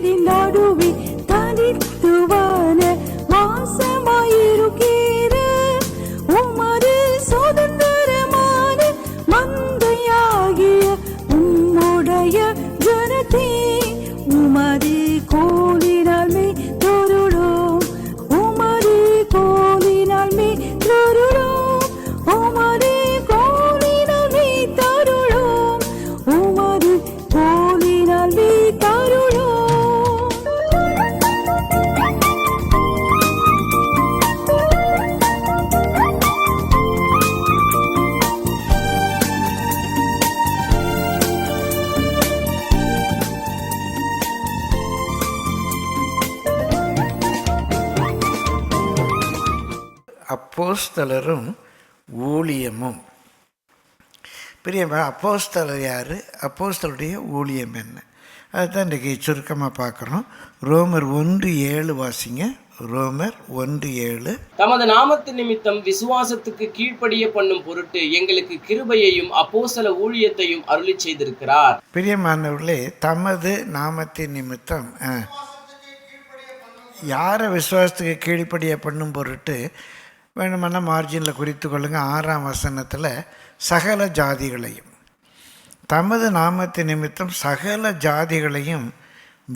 நீரின் நடுவே தனித்துவான வாசமாயிருக்கிற உமது சுதந்திரமான மந்தையாகிய உம்முடைய ஜனத்தே உமது கோலினால் மே தொருளோம் உமது கோலினால் மே தொருளோம் உமது கோலினால் மே தருளோம் உமது கோலினால் மே தருளோம். அப்போஸ்தலரும் ஊழியமும். பெரியம்மா, அப்போஸ்தலர் யார்? அப்போஸ்தலருடைய ஊழியம் என்ன? அதுதான் இன்றைக்கி சுருக்கமாக பார்க்குறோம். ரோமர் 1:7 வாசிங்க. ரோமர் 1:7. தமது நாமத்து நிமித்தம் விசுவாசத்துக்கு கீழ்ப்படிய பண்ணும் பொருட்டு எங்களுக்கு கிருபையையும் அப்போஸ்தல ஊழியத்தையும் அருளி செய்திருக்கிறார். பிரியமானவர்களே, தமது நாமத்தின் நிமித்தம் யாரை விசுவாசத்துக்கு கீழ்ப்படிய பண்ணும் பொருட்டு வேணுமென்னா மார்ஜினில் குறித்து கொள்ளுங்கள். 6ஆம் வசனத்தில் சகல ஜாதிகளையும், தமது நாமத்தின் நிமித்தம் சகல ஜாதிகளையும்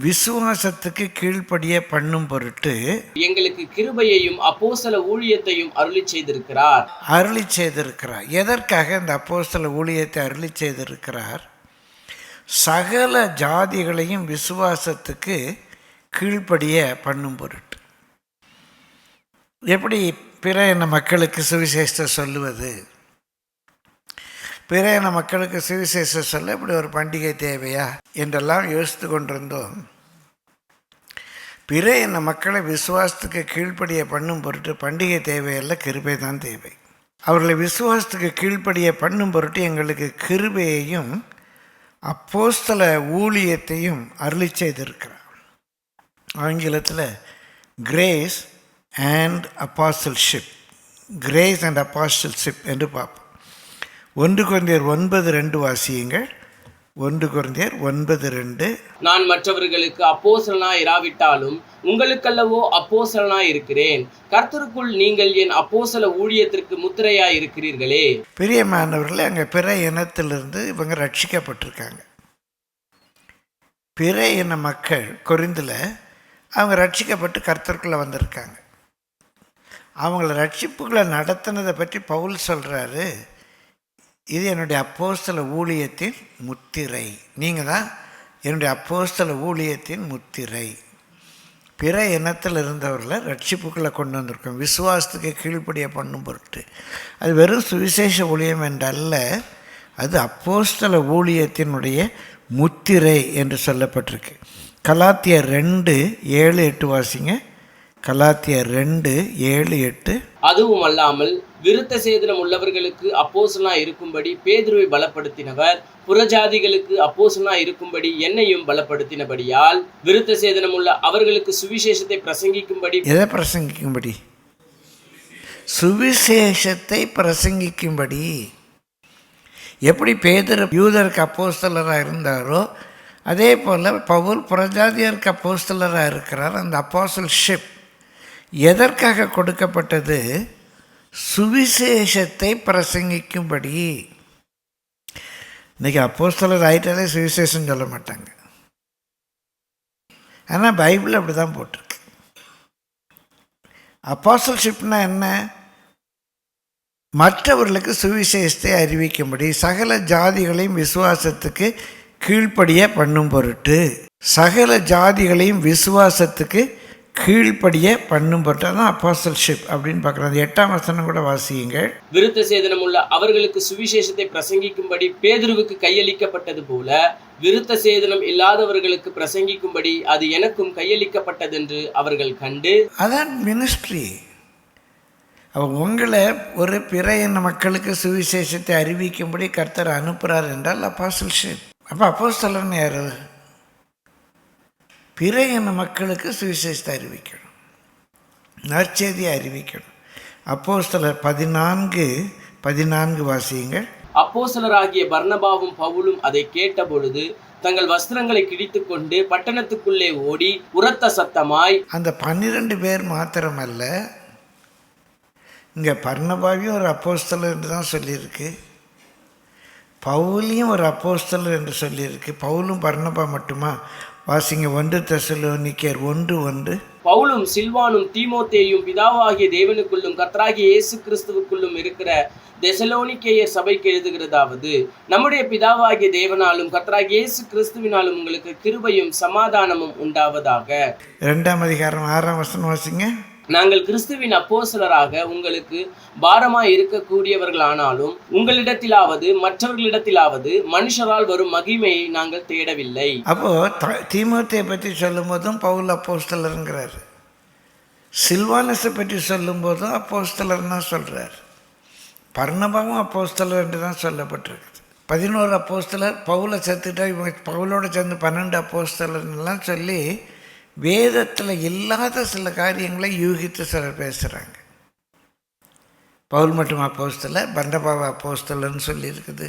விசுவாசத்துக்கு கீழ்ப்படிய பண்ணும் பொருட்டு எங்களுக்கு கிருபையையும் அப்போஸ்தல ஊழியத்தையும் அருளி செய்திருக்கிறார். அருளி செய்திருக்கிறார். எதற்காக இந்த அப்போஸ்தல ஊழியத்தை அருளி செய்திருக்கிறார்? சகல ஜாதிகளையும் விசுவாசத்துக்கு கீழ்ப்படிய பண்ணும் பொருட்டு. எப்படி பிற இன மக்களுக்கு சுவிசேஷத்தை சொல்லுவது? பிற இன மக்களுக்கு சுவிசேஷத்தை சொல்ல இப்படி ஒரு பண்டிகை தேவையா என்றெல்லாம் யோசித்து கொண்டிருந்தோம். பிற இன மக்களை விசுவாசத்துக்கு கீழ்ப்படிய பண்ணும் பொருட்டு பண்டிகை தேவையல்ல, கிருபை தான் தேவை. அவர்களை விசுவாசத்துக்கு கீழ்ப்படிய பண்ணும் பொருட்டு எங்களுக்கு கிருபையையும் அப்போஸ்தல ஊழியத்தையும் அருளி செய்திருக்கிறார். ஆங்கிலத்தில் கிரேஸ் அண்ட் அப்பாஸ்டல்ஷிப், கிரேஸ் அண்ட் அப்பாஸ்டல்ஷிப் என்று பார்ப்போம். 1 கொரிந்தியர் 9:2 வாசியுங்கள். 1 கொரிந்தியர் 9:2. நான் மற்றவர்களுக்கு அப்போஸ்தலனாய் இராவிட்டாலும் உங்களுக்கல்லவோ அப்போஸ்தலனாய் இருக்கிறேன். கர்த்தருக்குள் நீங்கள் என் அப்போஸ்தல ஊழியத்திற்கு முத்திரையாய் இருக்கிறீர்களே. பிரியமானவர்களே, அங்கே பிற இனத்திலிருந்து இவங்க ரட்சிக்கப்பட்டிருக்காங்க. பிற இன மக்கள் கொரிந்தில் அவங்க ரட்சிக்கப்பட்டு கர்த்தருக்குள்ளே வந்திருக்காங்க. அவங்கள ரட்சிப்புகளை நடத்தினதை பற்றி பவுல் சொல்கிறாரு, இது என்னுடைய அப்போஸ்தல ஊழியத்தின் முத்திரை. நீங்கள் தான் என்னுடைய அப்போஸ்தல ஊழியத்தின் முத்திரை. பிற இனத்தில் இருந்தவர்களை ரட்சிப்புக்களை கொண்டு வந்திருக்கோம் விசுவாசத்துக்கு கீழ்ப்படிய பண்ணும் பொருட்டு. அது வெறும் சுவிசேஷ ஊழியம் என்றல்ல, அது அப்போஸ்தல ஊழியத்தினுடைய முத்திரை என்று சொல்லப்பட்டிருக்கு. கலாத்தியர் 2:7-8 வாசிங்க. கலாத்தியர் 2:7-8. அதுவும் அல்லாமல் விருத்த சேதனம் உள்ளவர்களுக்கு அப்போஸ்தலனாய் இருக்கும்படி பேதுருவை பலப்படுத்தினவர் புறஜாதிகளுக்கு அப்போஸ்தலனாய் இருக்கும்படி என்னையும் பலப்படுத்தினபடியால் விருத்த சேதனம் உள்ள அவர்களுக்கு சுவிசேஷத்தை பிரசங்கிக்கும்படி. எதை பிரசங்கிக்கும்படி? சுவிசேஷத்தை பிரசங்கிக்கும்படி. எப்படி பேதுரு யூதருக்கு அப்போஸ்தலராக இருந்தாரோ அதே போல் பவுல் புறஜாதியருக்கு அப்போஸ்தலராக இருக்கிறார். அந்த அப்போஸ்தலர்ஷிப் எதற்காக கொடுக்கப்பட்டது? சுவிசேஷத்தை பிரசங்கிக்கும்படி. இன்றைக்கி அப்போஸ்தலர் ஆகிட்டாலே சுவிசேஷம் சொல்ல மாட்டாங்க. ஆனால் பைபிள் அப்படி தான் போட்டிருக்கு. அப்போஸ்தலர்ஷிப்னா என்ன? மற்றவர்களுக்கு சுவிசேஷத்தை அறிவிக்கும்படி சகல ஜாதிகளையும் விசுவாசத்துக்கு கீழ்ப்படிய பண்ணும் பொருட்டு. சகல ஜாதிகளையும் விசுவாசத்துக்கு கீழ்ப்படிய பண்ணும் பொருட்டு தான் அப்போஸ்தலர்ஷிப் அப்படின்னு பார்க்குறோம். 8ஆம் வசனம் கூட வாசியுங்கள். விருத்த சேதனம் உள்ள அவர்களுக்கு சுவிசேஷத்தை பிரசங்கிக்கும்படி பேதுருவுக்கு கையளிக்கப்பட்டது போல விருத்த சேதனம் இல்லாதவர்களுக்கு பிரசங்கிக்கும்படி அது எனக்கும் கையளிக்கப்பட்டதென்று அவர்கள் கண்டு. அதான் மினிஸ்ட்ரி. உங்களை ஒரு பிற இன மக்களுக்கு சுவிசேஷத்தை அறிவிக்கும்படி கர்த்தர் அனுப்புகிறார் என்றால் அப்போஸ்தலர்ஷிப். அப்போ அப்போஸ்தலர்னு யார்? பிற இன மக்களுக்கு சுவிசேஷத்தை அறிவிக்கணும், நற்செய்தியை அறிவிக்கணும். அப்போஸ்தலர் 14:14 வாசியுங்கள். அப்போஸ்தலராகிய பர்னபாவும் பவுலும் அதை கேட்ட பொழுது தங்கள் வஸ்திரங்களை கிழித்துக் கொண்டு பட்டணத்துக்குள்ளே ஓடி உரத்த சத்தமாய். அந்த 12 பேர் மாத்திரமல்ல, இங்கே பர்னபாவையும் ஒரு அப்போஸ்தலர் என்று தான் சொல்லியிருக்கு, பவுலையும் ஒரு அப்போஸ்தலர் என்று சொல்லியிருக்கு. பவுலும் பர்னபா மட்டுமா? வாசிங்க 1 தெசலோனிக்கேயர் 1:1. பவுலும் சில்வானும் தீமோத்தேயும் பிதாவாகிய தேவனுக்குள்ளும் கர்த்தராகிய இயேசு கிறிஸ்துவுக்குள்ளும் இருக்கிற தெசலோனிக்கேயர் சபைக்கு எழுதுகிறதாவது, நம்முடைய பிதாவாகிய தேவனாலும் கர்த்தராகிய இயேசு கிறிஸ்துவினாலும் உங்களுக்கு கிருபையும் சமாதானமும் உண்டாவதாக. 2ஆம் அதிகாரம் 6ஆம் வசனம் வாசிங்க. நாங்கள் கிறிஸ்துவின் அப்போஸ்தலராக உங்களுக்கு பாரமாய் இருக்கக்கூடியவர்களானாலும் உங்களிடத்திலாவது மற்றவர்களிடத்திலாவது மனுஷரால் வரும் மகிமையை நாங்கள் தேடவில்லை. அப்போ தீமோத்தேயை பற்றி சொல்லும் போதும் பவுல் அப்போஸ்தலருங்கிறார், சில்வானஸை பற்றி சொல்லும் போதும் அப்போஸ்தலர் தான் சொல்கிறார், பர்னபாவும் அப்போஸ்தலர் என்று தான் சொல்லப்பட்டிருக்குது. 11 அப்போஸ்தலர் பவுலை சேர்த்துட்டா இவங்க பவுலோட சேர்ந்து 12 அப்போஸ்தலர்லாம் சொல்லி வேதத்தில் இல்லாத சில காரியங்களை யூகித்து சிலர் பேசுகிறாங்க. பவுல் மட்டும் அப்போஸ்தலர், பர்னபாவை அப்போஸ்தலர்னு சொல்லியிருக்குது.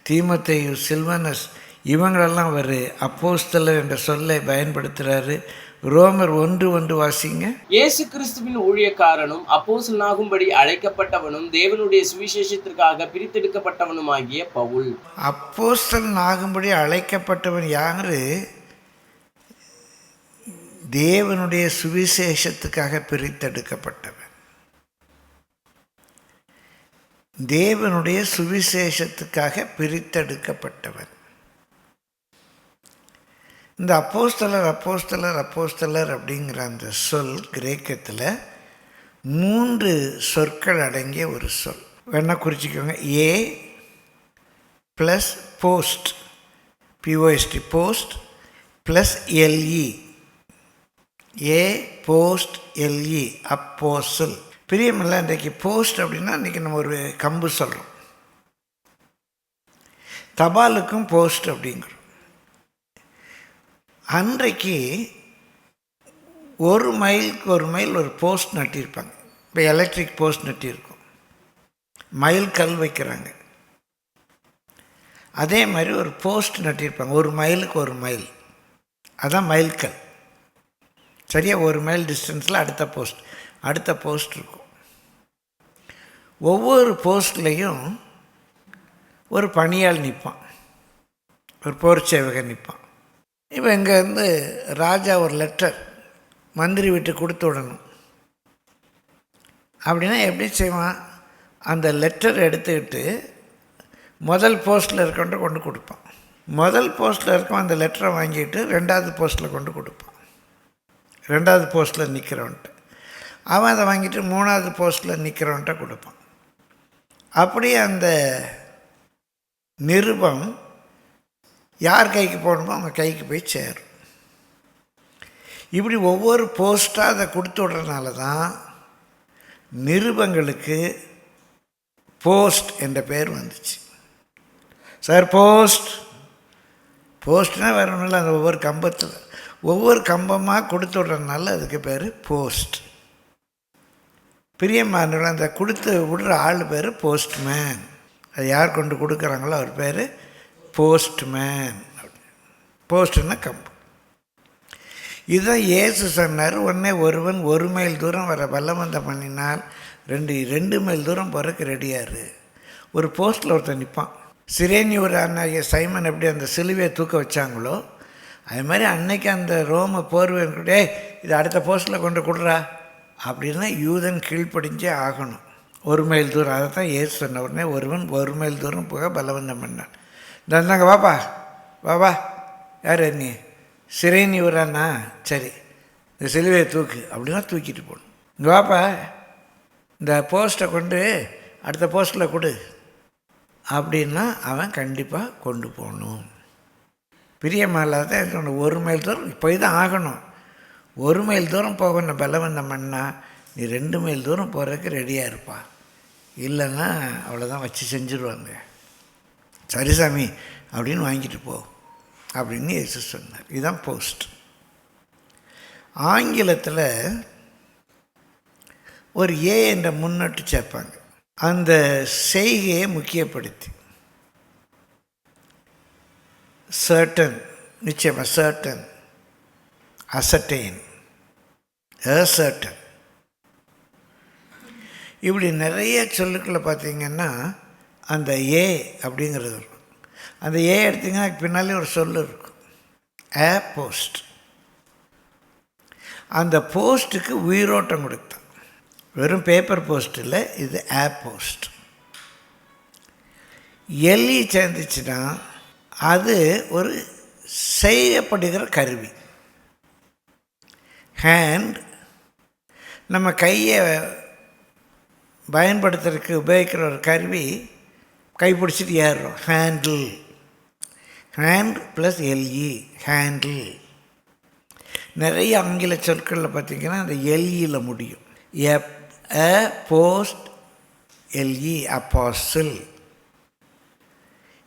தீமோத்தேயு, சில்வானஸ் இவங்களெல்லாம் அவர் அப்போஸ்தலர் என்ற சொல்லை பயன்படுத்துகிறாரு. ரோமர் 1:1 வாசிங்க. இயேசு கிறிஸ்துவின் ஊழியக்காரனும் அப்போஸ்தலனாகும்படி அழைக்கப்பட்டவனும் தேவனுடைய சுவிசேஷத்திற்காக பிரித்தெடுக்கப்பட்டவனுமாகிய பவுல். அப்போஸ்தலன் ஆகும்படி அழைக்கப்பட்டவன் யாரு? தேவனுடைய சுவிசேஷத்துக்காக பிரித்தெடுக்கப்பட்டவன். தேவனுடைய சுவிசேஷத்துக்காக பிரித்தெடுக்கப்பட்டவன். இந்த அப்போஸ்தலர் அப்போஸ்தலர் அப்போஸ்தலர் அப்படிங்கிற அந்த சொல் கிரேக்கத்தில் 3 சொற்கள் அடங்கிய ஒரு சொல். வேணா குறிச்சிக்கோங்க. A plus post, P O S T post plus L E, A post L E apostle. பிரியமில்ல, இன்றைக்கு போஸ்ட் அப்படின்னா இன்றைக்கி நம்ம ஒரு கம்பு சொல்கிறோம், தபாலுக்கும் போஸ்ட் அப்படிங்கிறோம். அன்றைக்கு 1 மைலுக்கு 1 மைல் ஒரு போஸ்ட் நட்டியிருப்பாங்க. இப்போ எலக்ட்ரிக் போஸ்ட் நட்டியிருக்கும், மைல் கல் வைக்கிறாங்க. அதே மாதிரி ஒரு போஸ்ட் நட்டியிருப்பாங்க, 1 மைலுக்கு 1 மைல், அதான் மைல் கல். சரியாக 1 மைல் டிஸ்டன்ஸில் அடுத்த போஸ்ட் இருக்கும். ஒவ்வொரு போஸ்ட்லேயும் ஒரு பணியாள் நிற்பான், ஒரு போர் சேவகன் நிற்பான். இப்போ இங்கேருந்து ராஜா ஒரு லெட்டர் மந்திரி வீட்டு கொடுத்து விடணும் அப்படின்னா எப்படி செய்வான்? அந்த லெட்டர் எடுத்துக்கிட்டு முதல் போஸ்ட்டில் இருக்கவன்ட்டு கொண்டு கொடுப்பான். முதல் போஸ்ட்டில் இருக்கவன் அந்த லெட்டரை வாங்கிட்டு 2வது போஸ்ட்டில் கொண்டு கொடுப்பான். 2வது போஸ்ட்டில் நிற்கிறவன்ட்டு அவன் அதை வாங்கிட்டு 3வது போஸ்ட்டில் நிற்கிறவன்ட்ட கொடுப்பான். அப்படியே அந்த நிருபம் யார் கைக்கு போகணுமோ அவங்க கைக்கு போய் சேரும். இப்படி ஒவ்வொரு போஸ்ட்டாக அதை கொடுத்து விட்றதுனால தான் நிருபங்களுக்கு போஸ்ட் என்ற பேர் வந்துச்சு. சார் போஸ்ட்னால் வேறு ஒன்றும் இல்லை, அந்த ஒவ்வொரு கம்பமாக கொடுத்து விட்றதுனால அதுக்கு பேர் போஸ்ட். பிரியமானவர்கள், அந்த கொடுத்து விடுற ஆள் பேர் போஸ்ட்மேன். அது யார் கொண்டு கொடுக்குறாங்களோ அவர் பேர் போஸ்ட்மேன். போஸ்ட்னா கம்பு. இதுதான் இயேசு சொன்னார், உடனே ஒருவன் 1 மைல் தூரம் வர பலவந்தம் பண்ணினால் 2 மைல் தூரம் போகிறதுக்கு ரெடியாரு. ஒரு போஸ்ட்டில் ஒருத்தர் நிற்பான். சிரேனியூர் அண்ணாகிய சைமன் எப்படி அந்த சிலுவையை தூக்க வச்சாங்களோ அது மாதிரி அன்னைக்கு அந்த ரோம போர்வேன் இது அடுத்த போஸ்ட்டில் கொண்டு கொடுறா அப்படின்னா யூதன் கீழ்ப்படிஞ்சே ஆகணும். 1 மைல் தூரம். அதை தான் ஏசு சொன்ன. உடனே ஒருவன் 1 மைல் தூரம் போக பலவந்தம் பண்ணான். இந்தாங்க வாப்பா யார் நீ? சிரேனியூராண்ணா, சரி இந்த சிலுவையை தூக்கு அப்படின்னா தூக்கிட்டு போகணும். இங்கே வாப்பா, இந்த போஸ்ட்டை கொண்டு அடுத்த போஸ்ட்டில் கொடு அப்படின்னா அவன் கண்டிப்பாக கொண்டு போகணும். பிரியமாலாத 1 மைல் தூரம் போய் தான் ஆகணும். 1 மைல் தூரம் போகணும் பலவந்தம் பண்ணால் நீ 2 மைல் தூரம் போகிறதுக்கு ரெடியாக இருப்பா, இல்லைன்னா அவ்வளோதான் வச்சு செஞ்சுருவாங்க. சரி சாமி அப்படின்னு வாங்கிட்டு போ அப்படின்னு இயேசு சொன்னார். இதுதான் போஸ்ட். ஆங்கிலத்தில் ஒரு ஏ என்ற முன்னொட்டு சேர்ப்பாங்க, அந்த செய்கையை முக்கியப்படுத்தி. சர்டன், நிச்சயமாக சர்டன், அசர்டெயின், சர்டன், இப்படி நிறைய சொல்லுக்களை பார்த்தீங்கன்னா அந்த ஏ அப்படிங்கிறது இருக்கும். அந்த ஏ எடுத்திங்கன்னா பின்னாலே ஒரு சொல் இருக்கும், ஏ போஸ்ட். அந்த போஸ்ட்டுக்கு உயிரோட்டம் கொடுத்தான். வெறும் பேப்பர் போஸ்ட் இல்லை, இது ஏ போஸ்ட். எல்இ சேர்ந்துச்சுன்னா அது ஒரு செய்யப்படுகிற கருவி. ஹேண்ட் நம்ம கையை பயன்படுத்துறதுக்கு உபயோகிக்கிற ஒரு கருவி, கைப்பிடிச்சிட்டு ஏறுறோம், handle. Hand plus L E, handle. நிறைய ஆங்கில சொற்களில் பார்த்திங்கன்னா அந்த எல்இயில் முடியும். A post, L E, apostle.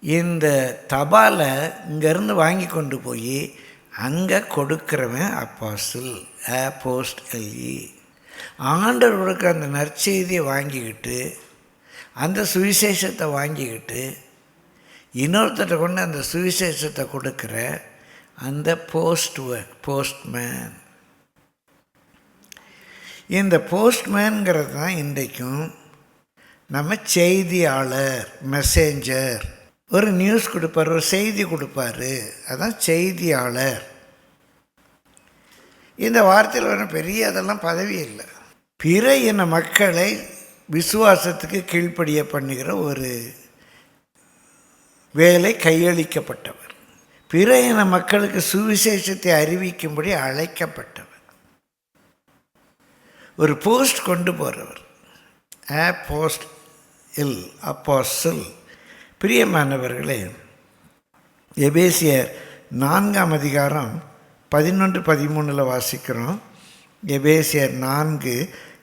இந்த தபாலை இங்கேருந்து வாங்கி கொண்டு போய் அங்கே கொடுக்குறவன் அப்போஸ்டில், எ போஸ்ட், எல்இ. ஆண்டவருக்கு அந்த நற்செய்தியை வாங்கிக்கிட்டு, அந்த சுவிசேஷத்தை வாங்கிக்கிட்டு இன்னொருத்தட்ட கொண்டு அந்த சுவிசேஷத்தை கொடுக்குற அந்த போஸ்ட்மேன். இந்த போஸ்ட்மேனுங்கிறது தான் இன்றைக்கும் நம்ம செய்தியாளர், மெசேஞ்சர். ஒரு நியூஸ் கொடுப்பார், ஒரு செய்தி கொடுப்பார், அதுதான் செய்தியாளர். இந்த வார்த்தையில் வர பெரிய அதெல்லாம் பதவி இல்லை. பிற இன மக்களை விசுவாசத்துக்கு கீழ்ப்படிய பண்ணுகிற ஒரு வேலை கையளிக்கப்பட்டவர். பிற இன மக்களுக்கு சுவிசேஷத்தை அறிவிக்கும்படி அழைக்கப்பட்டவர். ஒரு போஸ்ட் கொண்டு போகிறவர், ஏ போஸ்ட் இல், அப்போஸ்டில். பிரியமானவர்களே, எபேசியர் 4ஆம் அதிகாரம் 11-13 வாசிக்கிறோம். எபேசியர் 4,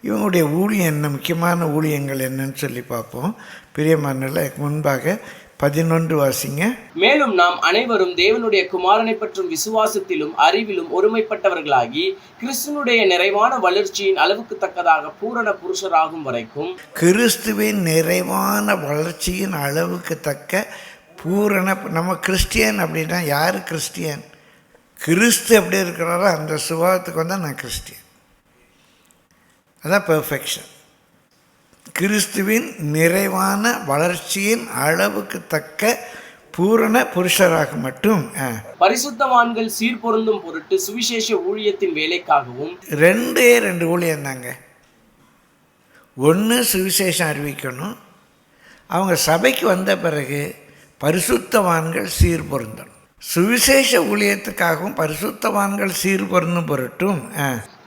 இவங்களுடைய ஊழியம் என்ன, முக்கியமான ஊழியங்கள் என்னன்னு சொல்லி பார்ப்போம். பிரியமானவர்களே, முன்பாக 11 வாசிங்க. மேலும் நாம் அனைவரும் தேவனுடைய குமாரனை பற்றும் விசுவாசத்திலும் அறிவிலும் ஒருமைப்பட்டவர்களாகி கிறிஸ்துவனுடைய நிறைவான வளர்ச்சியின் அளவுக்கு தக்கதாக பூரண புருஷராகும் வரைக்கும், கிறிஸ்துவின் நிறைவான வளர்ச்சியின் அளவுக்கு தக்க பூரண. நம்ம கிறிஸ்டியன் அப்படின்னா யார் கிறிஸ்டியன்? கிறிஸ்து எப்படி இருக்கிறாரோ அந்த சுபாவத்துக்கு வந்தால் நான் கிறிஸ்டியன். அதான் பெர்ஃபெக்ஷன். கிறிஸ்துவின் நிறைவான வளர்ச்சியின் அளவுக்கு தக்க பூரண புருஷராக மட்டும் பரிசுத்தவான்கள் சீர்பொருந்தும் பொருட்டு சுவிசேஷ ஊழியத்தின் வேலைக்காகவும். 2 ஊழியம் தாங்க. ஒன்று சுவிசேஷம் அறிவிக்கணும். அவங்க சபைக்கு வந்த பிறகு பரிசுத்தவான்கள் சீர்பொருந்தணும். சுவிசேஷ ஊழியத்துக்காகவும் பரிசுத்தவான்கள் சீர்பொருந்தும் பொருட்டும்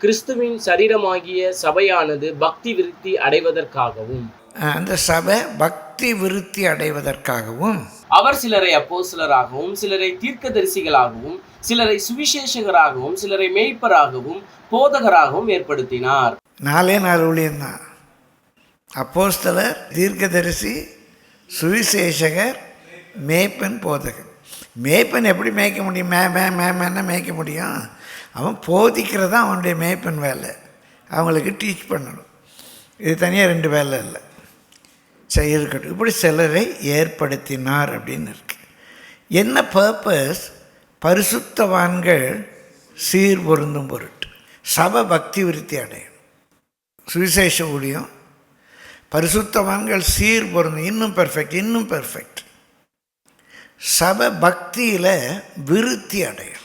கிறிஸ்துவின் சரீரமாகிய சபையானது பக்தி விருத்தி அடைவதற்காகவும், அந்த சபை பக்தி விருத்தி அடைவதற்காகவும் அவர் சிலரை அப்போஸ்தலராகவும், சிலரை தீர்க்கதரிசிகளாகவும், சிலரை சுவிசேஷகராகவும், சிலரை மேய்ப்பராகவும், போதகராகவும் ஏற்படுத்தினார். 4 ஊழியம்தான். அப்போஸ்தலர், தீர்க்கதரிசி, சுவிசேஷகர், மேய்ப்பன், போதகர். மேய்ப்பன் எப்படி மேய்க்க முடியும்? மேன்னா மேய்க்க முடியும். அவன் போதிக்கிறது தான் அவனுடைய மேய்ப்பன் வேலை. அவங்களுக்கு டீச் பண்ணணும். இது தனியாக 2 வேலை இல்லை. சரி, இருக்கட்டும். இப்படி சிலரை ஏற்படுத்தினார் அப்படின்னு இருக்கு. என்ன பர்பஸ்? பரிசுத்தவான்கள் சீர்பொருந்தும் பொருட்டு, சபை பக்தி விருத்தி அடையும். சுவிசேஷ ஊழியம், பரிசுத்தவான்கள் சீர்பொருந்தும், இன்னும் பெர்ஃபெக்ட். சபை பக்தியில் விருத்தி அடையும்.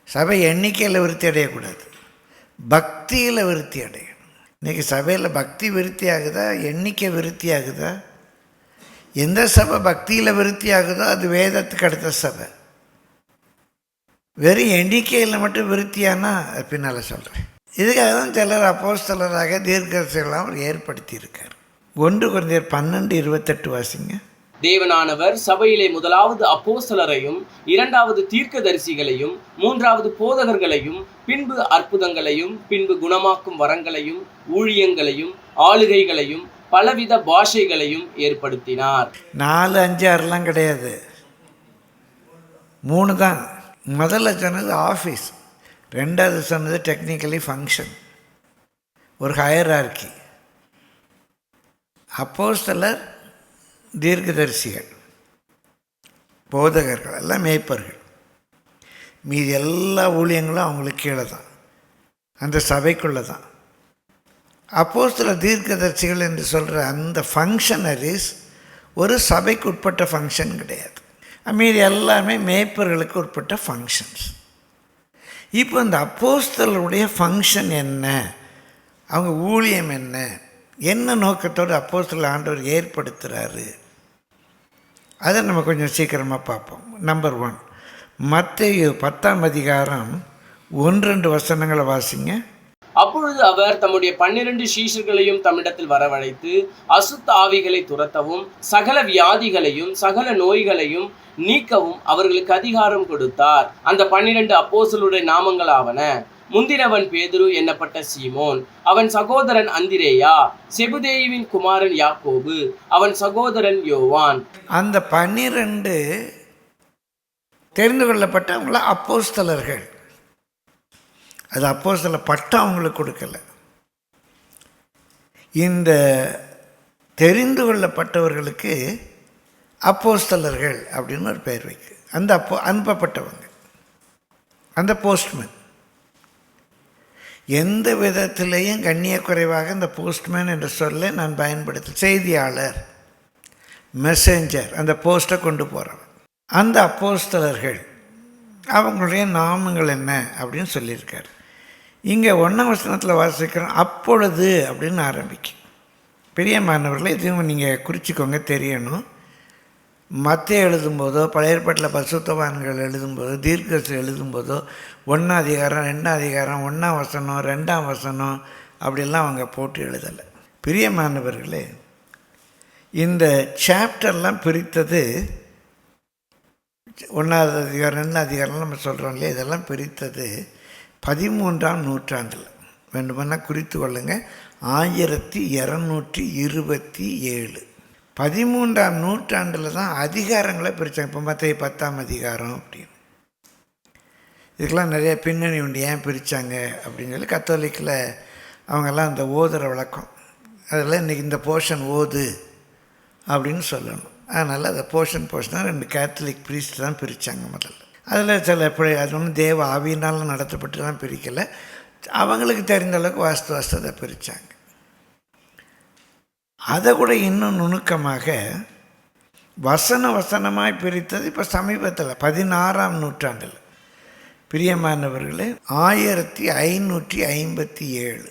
சபை எண்ணிக்கையில் விருத்தி அடையக்கூடாது, பக்தியில் விருத்தி அடையணும். இன்றைக்கி சபையில் பக்தி விருத்தி ஆகுதா, எண்ணிக்கை விருத்தி ஆகுதா? எந்த சபை பக்தியில் விருத்தி ஆகுதோ அது வேதத்துக்கு அடுத்த சபை. வெறும் எண்ணிக்கையில் மட்டும் விருத்தியானா பின்னால் சொல்கிறேன். இதுக்காக தான் சிலர் அப்போஸ்தலராக தீர்க்கதரிசிகளாக அவர் ஏற்படுத்தியிருக்கார். 1 கொரிந்தியர் 12:28 வாசிங்க. தேவனானவர் சபையிலே முதலாவது அப்போஸ்தலரையும், 2வது தீர்க்கதரிசிகளையும், 3வது போதகர்களையும், பின்பு அற்புதங்களையும், பின்பு குணமாக்கும் வரங்களையும், ஊழியங்களையும், ஆளுகைகளையும், பலவித பாஷைகளையும் ஏற்படுத்தினார். 4, 5, 6 கிடையாது, 3 தான். முதல்ல சொன்னது ஆஃபீஸ், 2வது சொன்னது டெக்னிக்கலி ஃபங்க்ஷன், ஒரு ஹையரார்கி. அப்போஸ்தலர், தீர்க்கதரிசிகள், போதகர்கள் எல்லாம் மேய்ப்பர்கள். மீதி எல்லா ஊழியங்களும் அவங்களுக்கு கீழே தான், அந்த சபைக்குள்ளே தான். அப்போஸ்தலர் தீர்க்கதரிசிகள் என்று சொல்கிற அந்த ஃபங்க்ஷனரிஸ் ஒரு சபைக்கு உட்பட்ட ஃபங்க்ஷன் கிடையாது. மீதி எல்லாமே மேய்ப்பர்களுக்கு உட்பட்ட ஃபங்க்ஷன்ஸ். இப்போ இந்த அப்போஸ்தலருடைய ஃபங்க்ஷன் என்ன, அவங்க ஊழியம் என்ன, என்ன நோக்கத்தோடு அப்போஸ்தலர் ஆண்டவர் ஏற்படுத்துகிறாரு, அதை நம்ம கொஞ்சம் சீக்கிரமாக பார்ப்போம். நம்பர் 1, மத்தேயு 10:1-2 வாசிங்க. அப்பொழுது அவர் தம்முடைய 12 சீஷர்களையும் தம்மிடத்தில் வரவழைத்து அசுத்த ஆவிகளை துரத்தவும் சகல வியாதிகளையும் சகல நோய்களையும் நீக்கவும் அவர்களுக்கு அதிகாரம் கொடுத்தார். அந்த 12 அப்போஸ்தலருடைய நாமங்களாவன: முந்தினவன் பேதுரு என்னப்பட்ட சீமோன், அவன் சகோதரன் அந்திரேயா, செபுதேயுவின் குமாரன் யாக்கோபு, அவன் சகோதரன் யோவான். அந்த 12 தெரிந்து கொள்ளப்பட்டவங்கள அப்போஸ்தலர்கள். அது அப்போஸ்தலர் பட்டம் அவங்களுக்கு கொடுக்கல. இந்த தெரிந்து கொள்ளப்பட்டவர்களுக்கு அப்போஸ்தலர்கள் அப்படின்னு ஒரு பெயர் வைக்கு. அந்த அனுப்பப்பட்டவங்க, அந்த போஸ்ட்மேன். எந்த விதத்திலையும் கண்ணியக்குறைவாக இந்த போஸ்ட்மேன் என்ற சொல்லை நான் பயன்படுத்த, செய்தியாளர், மெசேஞ்சர், அந்த போஸ்ட்டை கொண்டு போகிறவன். அந்த அப்போஸ்தலர்கள் அவங்களுடைய நாமங்கள் என்ன அப்படின்னு சொல்லியிருக்காரு. இங்கே 1 வாசிக்கிறோம், அப்பொழுது அப்படின்னு ஆரம்பிக்கும். பிரியமானவர்களே, இதையும் நீங்கள் குறிச்சிக்கோங்க, தெரியணும். மத்தேயு எழுதும்போதோ, பழைய ஏற்பாட்டில் பரிசுத்தவான்கள் எழுதும்போதோ, தீர்க்கதரிசி எழுதும்போதோ 1 அதிகாரம் 2 அதிகாரம் 1 வசனம் 2 வசனம் அப்படிலாம் அவங்க போட்டு எழுதலை. பிரியமானவர்களே, இந்த சாப்டர்லாம் பிரித்தது 1 அதிகாரம் 2 அதிகாரம் நம்ம சொல்கிறோம் இல்லையா, இதெல்லாம் பிரித்தது 13ஆம் நூற்றாண்டில். வேண்டுமென்னா குறித்து கொள்ளுங்க, 1227. 13ஆம் நூற்றாண்டில் தான் அதிகாரங்களை பிரித்தாங்க. இப்போ மத்தேயு 10ஆம் அதிகாரம் அப்படின்னு. இதுக்கெல்லாம் நிறைய பின்னணி உண்டு. ஏன் பிரித்தாங்க அப்படின்னு சொல்லி கத்தோலிக்கில் அவங்கெல்லாம் அந்த ஓதுற வழக்கம். அதில் இன்றைக்கி இந்த போர்ஷன் ஓது அப்படின்னு சொல்லணும். அதனால் அதை போர்ஷனாக 2 கேத்தலிக் ப்ரீஸ்ட் தான் பிரித்தாங்க முதல்ல. அதில் சில அது ஒன்றும் தேவ ஆவியினாலும் நடத்தப்பட்டு தான் பிரிக்கலை, அவங்களுக்கு தெரிந்த அளவுக்கு வாஸ்தவத்தை பிரித்தாங்க. அதை கூட இன்னும் நுணுக்கமாக வசனமாய் பிரித்தது இப்போ சமீபத்தில் 16ஆம் நூற்றாண்டில். பிரியமானவர்களே, 1557.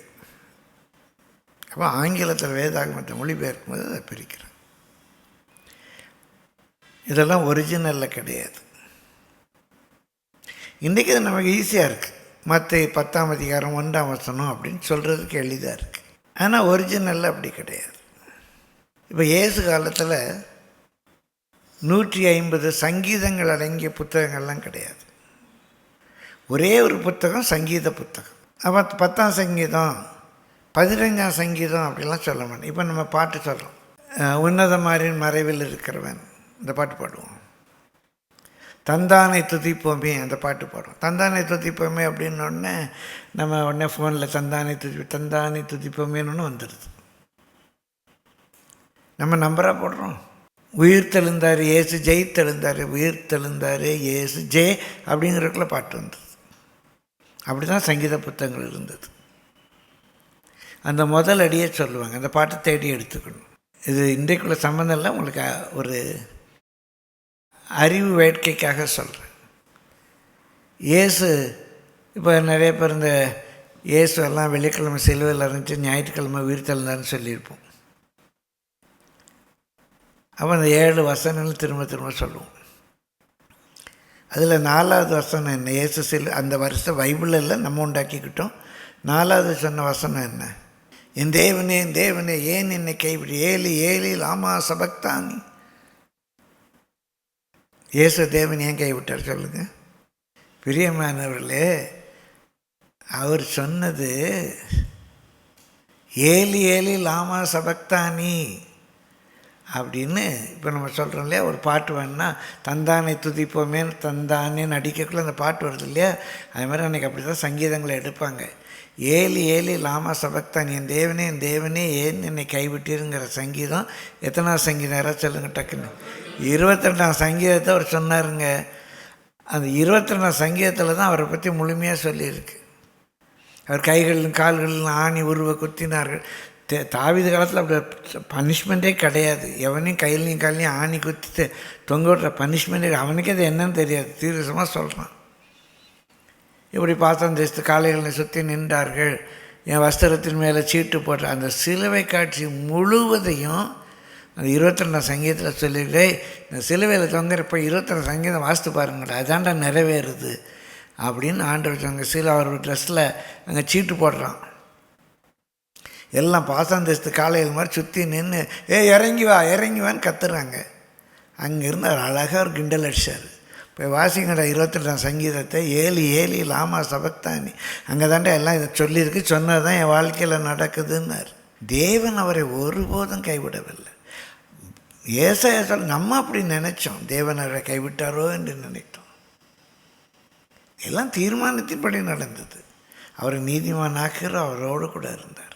அப்போ ஆங்கிலத்தில் வேதாகமத்தை மொழிபெயர்க்கும் போது அதை பிரிக்கிறேன். இதெல்லாம் ஒரிஜினலில் கிடையாது. இன்றைக்கி இது நமக்கு ஈஸியாக இருக்குது. மத்தேயு 10ஆம் அதிகாரம் 1 வசனம் அப்படின்னு சொல்கிறதுக்கு எளிதாக இருக்குது. ஆனால் ஒரிஜினலில் அப்படி கிடையாது. இப்போ இயேசு காலத்தில் 150 சங்கீதங்கள் அடங்கிய புத்தகங்கள்லாம் கிடையாது. ஒரே ஒரு புத்தகம் சங்கீத புத்தகம். அப்போ 10ஆம் சங்கீதம் 15ஆம் சங்கீதம் அப்படிலாம் சொல்ல மாட்டேன். இப்போ நம்ம பாட்டு சொல்கிறோம், உன்னதமாரின் மறைவில் இருக்கிறவன், இந்த பாட்டு பாடுவோம். தந்தானை துதிப்போமே, அந்த பாட்டு பாடுவோம். தந்தானை துதிப்போமே அப்படின்னோடனே நம்ம உடனே ஃபோனில் தந்தானை துதிப்போமேன்னு ஒன்று வந்துடுது. நம்ம நம்பராக போடுறோம். உயிர் தெழுந்தார் ஏசு, ஜெய் தெழுந்தார், உயிர் தெழுந்தார் ஏசு ஜே அப்படிங்கிறதுக்குள்ள பாட்டு வந்தது. அப்படி தான் சங்கீத புத்தகங்கள் இருந்தது. அந்த முதல் அடியே சொல்லுவாங்க, அந்த பாட்டை தேடி எடுத்துக்கணும். இது இன்றைக்குள்ள சம்மந்தம் இல்லை, உங்களுக்கு ஒரு அறிவு வேட்கைக்காக சொல்கிறேன். இயேசு இப்போ நிறைய பேர் இந்த இயேசு எல்லாம் வெள்ளிக்கிழமை சிலுவையில் இருந்துச்சு, ஞாயிற்றுக்கிழமை உயிர் தெழுந்தார்னு சொல்லியிருப்போம். அப்போ அந்த 7 வசனங்கள் திரும்ப சொல்லுவோம். அதில் 4வது வசனம் என்ன? இயேசு அந்த வருஷம் பைபிளில் இல்லை, நம்ம உண்டாக்கிக்கிட்டோம். 4வது சொன்ன வசனம் என்ன? என் தேவனே என் தேவனே ஏன் என்னை கைவிடு, ஏலி ஏலி லாமா சபக்தானி. இயேசு தேவன் ஏன் கைவிட்டார் சொல்லுங்கள்? பிரியமானவர்களே, அவர் சொன்னது ஏலி ஏலி லாமா சபக்தானி அப்படின்னு. இப்போ நம்ம சொல்கிறோம் இல்லையா, ஒரு பாட்டு வேணுன்னா தந்தானை துதிப்போமே, தந்தானேன்னு அடிக்கக்குள்ள அந்த பாட்டு வருது இல்லையா, அது மாதிரி அன்றைக்கி அப்படி தான் சங்கீதங்களை எடுப்பாங்க. ஏலி ஏலி லாமா சபக்தான், என் தேவனே ஏன் என்னை கைவிட்டீருங்கிற சங்கீதம். எத்தனாவது சங்கீதம் யாராவது சொல்லுங்கள் டக்குன்னு? 22ஆம் சங்கீதத்தை அவர் சொன்னாருங்க. அந்த 22ஆம் சங்கீதத்தில் தான் அவரை பற்றி முழுமையாக சொல்லியிருக்கு. அவர் கைகளிலும் கால்களிலும் ஆணி உருவ குத்தினார்கள். தாவீது காலத்தில் அப்படி பனிஷ்மெண்ட்டே கிடையாது. எவனையும் கையிலையும் காலையும் ஆணி குத்திட்டு தொங்க விடுற பனிஷ்மெண்ட்டே, அவனுக்கே அது என்னன்னு தெரியாது, தீர்க்கமாக சொல்கிறான். இப்படி பாசான் தேசத்து காளைகளை சுற்றி நின்றார்கள், என் வஸ்திரத்தின் மேலே சீட்டு போட்ட அந்த சிலுவை காட்சி முழுவதையும் அந்த 22ஆம் சங்கீதத்தில் சொல்லிட்டு, இந்த சிலுவையில் தொங்குறப்ப 22ஆம் சங்கீதம் வாசித்து பாருங்கடா, அதான்டா நிறைவேறுது அப்படின்னு ஆண்டவர் சொங்க. சில அவர் ட்ரெஸ்ஸில் அங்கே சீட்டு போடுறான். எல்லாம் பாசாந்தேசத்து காளைகள் மாதிரி சுற்றி நின்று இறங்கி வான்னு கத்துறாங்க. அங்கேருந்து அவர் அழகாக ஒரு கிண்டல் அடிச்சார். இப்போ வாசிங்கடா 22ஆம் சங்கீதத்தை, ஏலி ஏலி லாமா சபக்தானி, அங்கே தாண்டா எல்லாம் இதை சொல்லியிருக்கு, சொன்னது தான் என் வாழ்க்கையில் நடக்குதுன்னார். தேவன் அவரை ஒருபோதும் கைவிடவில்லை. ஏசாயா சொல்ல நம்ம அப்படி நினச்சோம், தேவன் அவரை கைவிட்டாரோ என்று நினைத்தோம். எல்லாம் தீர்மானத்தின்படி நடந்தது. அவரை நீதிமானாக்கிற அவரோடு கூட இருந்தார்.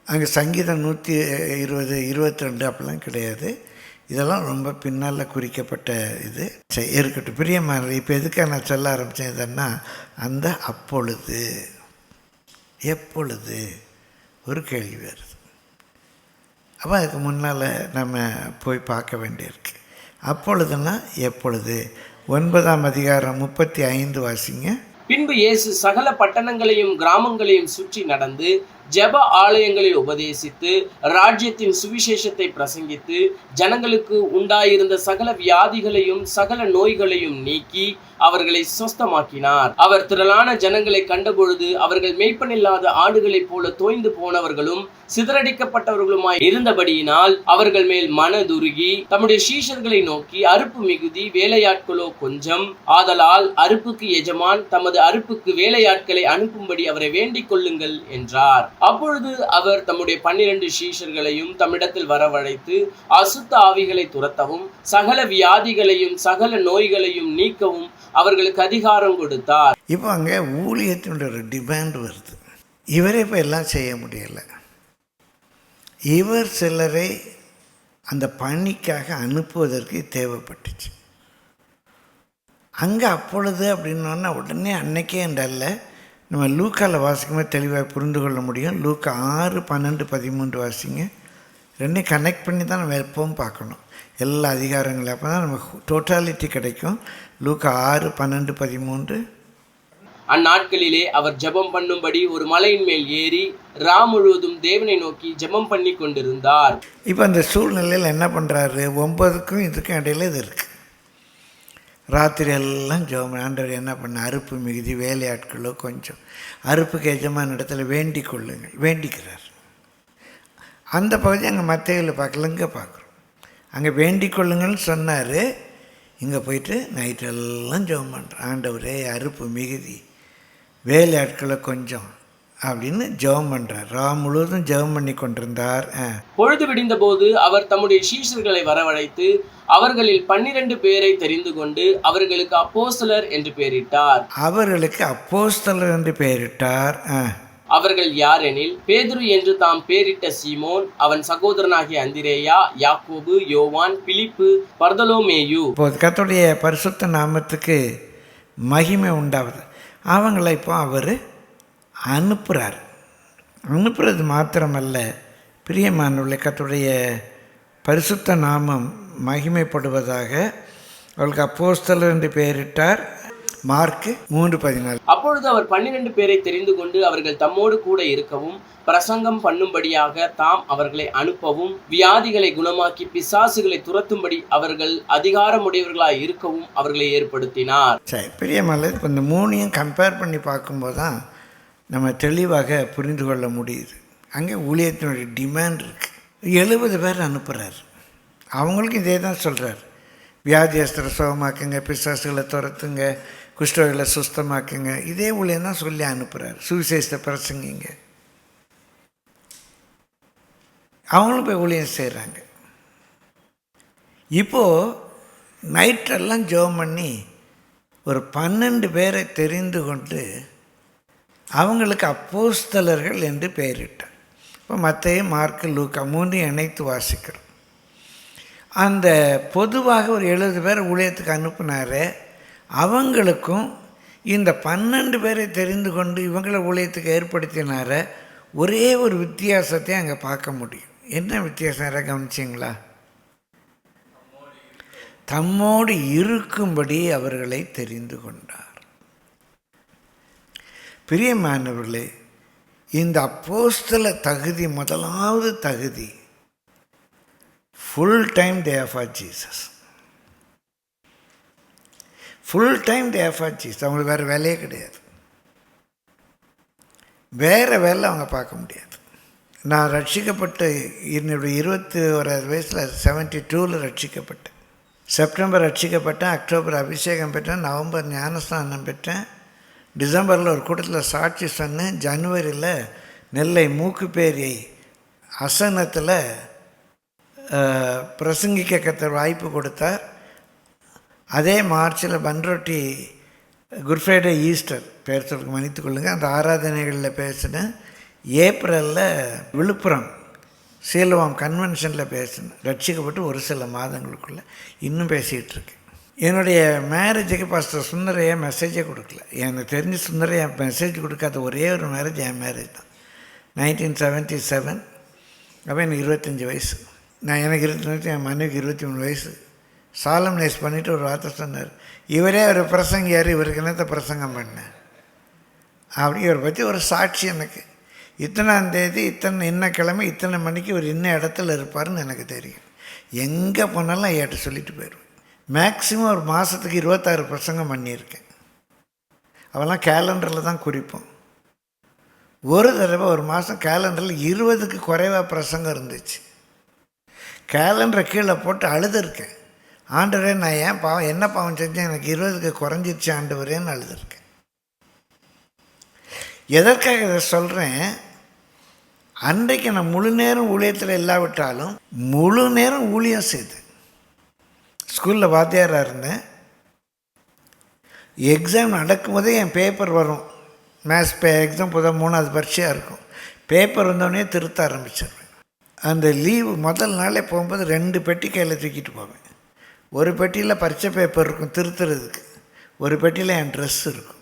அங்கே சங்கீதம் 120, 22 அப்படிலாம் கிடையாது. இதெல்லாம் ரொம்ப பின்னால் குறிக்கப்பட்ட இது. இருக்கட்டும், பிரியமான. இப்போ எதுக்காக நான் சொல்ல ஆரம்பித்தேன் இதன்னா, அந்த அப்பொழுது எப்பொழுது ஒரு கேள்வி வருது. அப்போ அதுக்கு முன்னால் நம்ம போய் பார்க்க வேண்டியிருக்கு. அப்பொழுதுன்னா எப்பொழுது? 9ஆம் அதிகாரம் 35 வாசிங்க. பின்பு இயேசு சகல பட்டணங்களையும் கிராமங்களையும் சுற்றி நடந்து ஜெப ஆலயங்களில் உபதேசித்து ராஜ்யத்தின் சுவிசேஷத்தை பிரசங்கித்து ஜனங்களுக்கு உண்டாயிருந்த சகல வியாதிகளையும் சகல நோய்களையும் நீக்கி அவர்களை சொஸ்தமாக்கினார். அவர் திரளான ஜனங்களை கண்டபொழுது அவர்கள் மேய்ப்பனில்லாத ஆடுகளைப் போல தோய்ந்து போனவர்களும் சிதறடிக்கப்பட்டவர்களுமாய் இருந்தபடியினால் அவர்கள் மேல் மனதுருகி தம்முடைய சீஷர்களை நோக்கி, அறுப்பு மிகுதி, வேலையாட்களோ கொஞ்சம், ஆதலால் அறுப்புக்கு எஜமான் தமது அறுப்புக்கு வேலையாட்களை அனுப்பும்படி அவரை வேண்டிக் கொள்ளுங்கள் என்றார். அப்பொழுது அவர் தம்முடைய 12 சீஷர்களையும் தம்மிடத்தில் வரவழைத்து அசுத்த ஆவிகளை துரத்தவும் சகல வியாதிகளையும் சகல நோய்களையும் நீக்கவும் அவர்களுக்கு அதிகாரம் கொடுத்தார். இப்போ அங்கே ஊழியத்தினுடைய ஒரு டிமாண்ட் வருது. இவரே இப்போ எல்லாம் செய்ய முடியலை. இவர் சிலரை அந்த பணிக்காக அனுப்புவதற்கு தேவைப்பட்டுச்சு. அங்கே அப்பொழுது அப்படின்னா உடனே அன்னைக்கே என்றல்ல. நம்ம லூக்காவில் வாசிக்கும்போது தெளிவாக புரிந்து கொள்ள முடியும். லூக்கா 6, 12, 13 வாசிங்க. ரெண்டையும் கனெக்ட் பண்ணி தான் நம்ம எப்பவும் பார்க்கணும், எல்லா அதிகாரங்களும். அப்போ தான் நமக்கு டோட்டாலிட்டி கிடைக்கும். லூக்கா 6, 12, 13. அந்நாட்களிலே அவர் ஜெபம் பண்ணும்படி ஒரு மலையின் மேல் ஏறி முழுவதும் தேவனை நோக்கி ஜெபம் பண்ணி கொண்டிருந்தார். இப்போ அந்த சூழ்நிலையில் என்ன பண்ணுறாரு? 9க்கும் இதுக்கும் இடையில இது இருக்குது. ராத்திரி எல்லாம் ஜெபம். ஆண்டவர் என்ன பண்ண? அறுப்பு மிகுதி, வேலையாட்களோ கொஞ்சம், அறுப்புக்கு எஜமான இடத்துல வேண்டிக் கொள்ளுங்கள், வேண்டிக்கிறார். அந்த பகுதி அங்கே மத்தேயுவில் பார்க்கல, இங்கே பார்க்குறோம். அங்கே வேண்டிக் கொள்ளுங்கள்னு சொன்னார். இங்கே போயிட்டு நைட்டெல்லாம் ஜெபம் பண்ணுறேன், ஆண்டவரே அறுப்பு மிகுதி, வேலையாட்களை கொஞ்சம் அப்படின்னு ஜெபம் பண்றார். முழுவதும் ஜெபம் பண்ணி கொண்டிருந்தார். பொழுது விடிந்த போது அவர் தம்முடைய சீஷர்களை வரவழைத்து அவர்களில் 12 பேரை தெரிந்து கொண்டு அவர்களுக்கு அப்போஸ்தலர் என்று பெயரிட்டார். அவர்கள் யாரெனில், பேதுரு என்று தாம் பேரிட்ட சீமோன், அவன் சகோதரனாகிய அந்திரேயா, யாக்கோபு, யோவான், பிலிப்பு, பர்தலோமேயு. கர்த்தருடைய பரிசுத்த நாமத்துக்கு மகிமை உண்டாவது. அவங்களை இப்போ அவர் அனுப்புகிறார். அனுப்புறது மாத்திரமல்ல, பிரியமானவர்களே, கர்த்தருடைய பரிசுத்த நாமம் மகிமைப்படுவதாக அவளுக்கு அப்போஸ்தலர் என்று பெயரிட்டார். மார்க் 3:14. அப்பொழுது அவர் 12 பேரை தெரிந்து கொண்டு அவர்கள் தம்மோடு கூட இருக்கவும் பிரசங்கம் பண்ணும்படியாக தாம் அவர்களை அனுப்பவும் வியாதிகளை குணமாக்கி பிசாசுகளை துரத்தும்படி அவர்கள் அதிகாரமுடையவர்களாய் இருக்கவும் அவர்களை ஏற்படுத்தினார். சரி, பிரியமானவர்களே, இப்போ இந்த 3ஐயும் கம்பேர் பண்ணி பார்க்கும்போது தான் நம்ம தெளிவாக புரிந்து கொள்ள முடியுது. அங்கே ஊழியத்தினுடைய டிமாண்ட் இருக்குது. 70 பேர் அனுப்புகிறார். அவங்களுக்கும் இதே தான் சொல்கிறார். வியாதியஸ்தரை சுகமாக்குங்க, பிசாசுகளை துரத்துங்க, குஷ்டரோகிகளை சுஸ்தமாக்குங்க. இதே ஊழியம் தான் சொல்லி அனுப்புகிறார். சுவிசேஷத்தை பிரசங்கிங்க. அவங்களும் போய் ஊழியம் செய்கிறாங்க. இப்போது நைட்டெல்லாம் ஜெபம் பண்ணி ஒரு 12 பேரை தெரிந்து கொண்டு அவங்களுக்கு அப்போஸ்தலர்கள் என்று பெயரிட்டார். இப்போ மத்தேயு, மார்க்கு, லூக்கா 3 இணைத்து வாசிக்கிறோம். அந்த பொதுவாக ஒரு 70 பேர் ஊழியத்துக்கு அனுப்புனார். அவங்களுக்கும் இந்த 12 பேரை தெரிந்து கொண்டு இவங்களை ஊழியத்துக்கு ஏற்படுத்தினார ஒரே ஒரு வித்தியாசத்தை அங்கே பார்க்க முடியும். என்ன வித்தியாசம் யாராவது கவனிச்சிங்களா? தம்மோடு இருக்கும்படி அவர்களை தெரிந்து கொண்டார். பிரியமானவர்களே, இந்த அப்போஸ்தல தகுதி, முதலாவது தகுதி, full time they are for Jesus. Full time they are for Jesus. அவங்களுக்கு வேறு வேலையே கிடையாது, வேறு வேலை அவங்க பார்க்க முடியாது. நான் ரட்சிக்கப்பட்டு என்னுடைய 21 வயசில் 72 ரட்சிக்கப்பட்டேன். செப்டம்பர் ரட்சிக்கப்பட்டேன், அக்டோபர் அபிஷேகம் பெற்றேன், நவம்பர் ஞானஸ்நானம் பெற்றேன், டிசம்பரில் ஒரு கூட்டத்தில் சாட்சி சொன்னேன், ஜனவரியில் நெல்லை மூக்குப்பேரி அசனத்தில் பிரசங்கிக்க கர்த்தர் வாய்ப்பு கொடுத்தார். அதே மார்ச்சில் பன்ரொட்டி குட் ஃப்ரைடே ஈஸ்டர் பேர் சொல்லுங்க மன்னித்துக் கொள்ளுங்கள், அந்த ஆராதனைகளில் பேசினேன். ஏப்ரலில் விழுப்புரம் சீலவாம் கன்வென்ஷனில் பேசினேன். ரட்சிக்கப்பட்டு ஒரு சில மாதங்களுக்குள்ளே இன்னும் பேசிகிட்டு இருக்கேன். என்னுடைய மேரேஜுக்கு பாஸ்டர் சுந்தரையா மெசேஜே கொடுக்கல. எனக்கு தெரிஞ்சு சுந்தரையா மெசேஜ் கொடுக்காத ஒரே ஒரு மேரேஜ் என் மேரேஜ் தான். 1977. அப்போ எனக்கு 25 வயசு. எனக்கு 22, என் மனைவிக்கு 23 வயசு. சாலம்னைஸ் பண்ணிவிட்டு ஒரு வார்த்தை சொன்னார், இவரே ஒரு பிரசங்கியார், இவருக்கு என்னத்தை பிரசங்கம் பண்ணேன் அப்படி இவரை பற்றி ஒரு சாட்சி. எனக்கு இத்தனாம் தேதி இன்ன கிழமை இத்தனை மணிக்கு இவர் இன்ன இடத்துல இருப்பார்னு எனக்கு தெரியும். எங்கே போனாலும் ஐயாட்ட சொல்லிட்டு போயிடுவேன். மேக்ஸிமம் ஒரு மாதத்துக்கு 26 பிரசங்கம் பண்ணியிருக்கேன். அவெல்லாம் கேலண்டரில் தான் குறிப்போம். ஒரு தடவை ஒரு மாதம் கேலண்டரில் 20க்கு குறைவாக பிரசங்கம் இருந்துச்சு. கேலண்டரை கீழே போட்டு அழுதுருக்கேன். ஆண்டவரே, நான் ஏன் பாவம், என்ன பாவம் செஞ்சேன், எனக்கு 20க்கு குறைஞ்சிருச்சு ஆண்டவரேன்னு அழுதுருக்கேன். எதற்காக இதை சொல்கிறேன்? அன்றைக்கு நான் முழு நேரம் ஊழியத்தில் இல்லாவிட்டாலும் முழு நேரம் ஊழியம் செய்தேன். ஸ்கூலில் வாத்தியாராக இருந்தேன். எக்ஸாம் நடக்கும்போதே என் பேப்பர் வரும். மேத்ஸ் எக்ஸாம் புதுதாக 3வது பரீட்சையாக இருக்கும். பேப்பர் வந்தோடனே திருத்த ஆரம்பிச்சிடுவேன். அந்த லீவு முதல் நாளே போகும்போது 2 பெட்டி கையில் தூக்கிட்டு போவேன். ஒரு பெட்டியில் பரீட்சை பேப்பர் இருக்கும் திருத்துறதுக்கு, ஒரு பெட்டியில் என் ட்ரெஸ் இருக்கும்.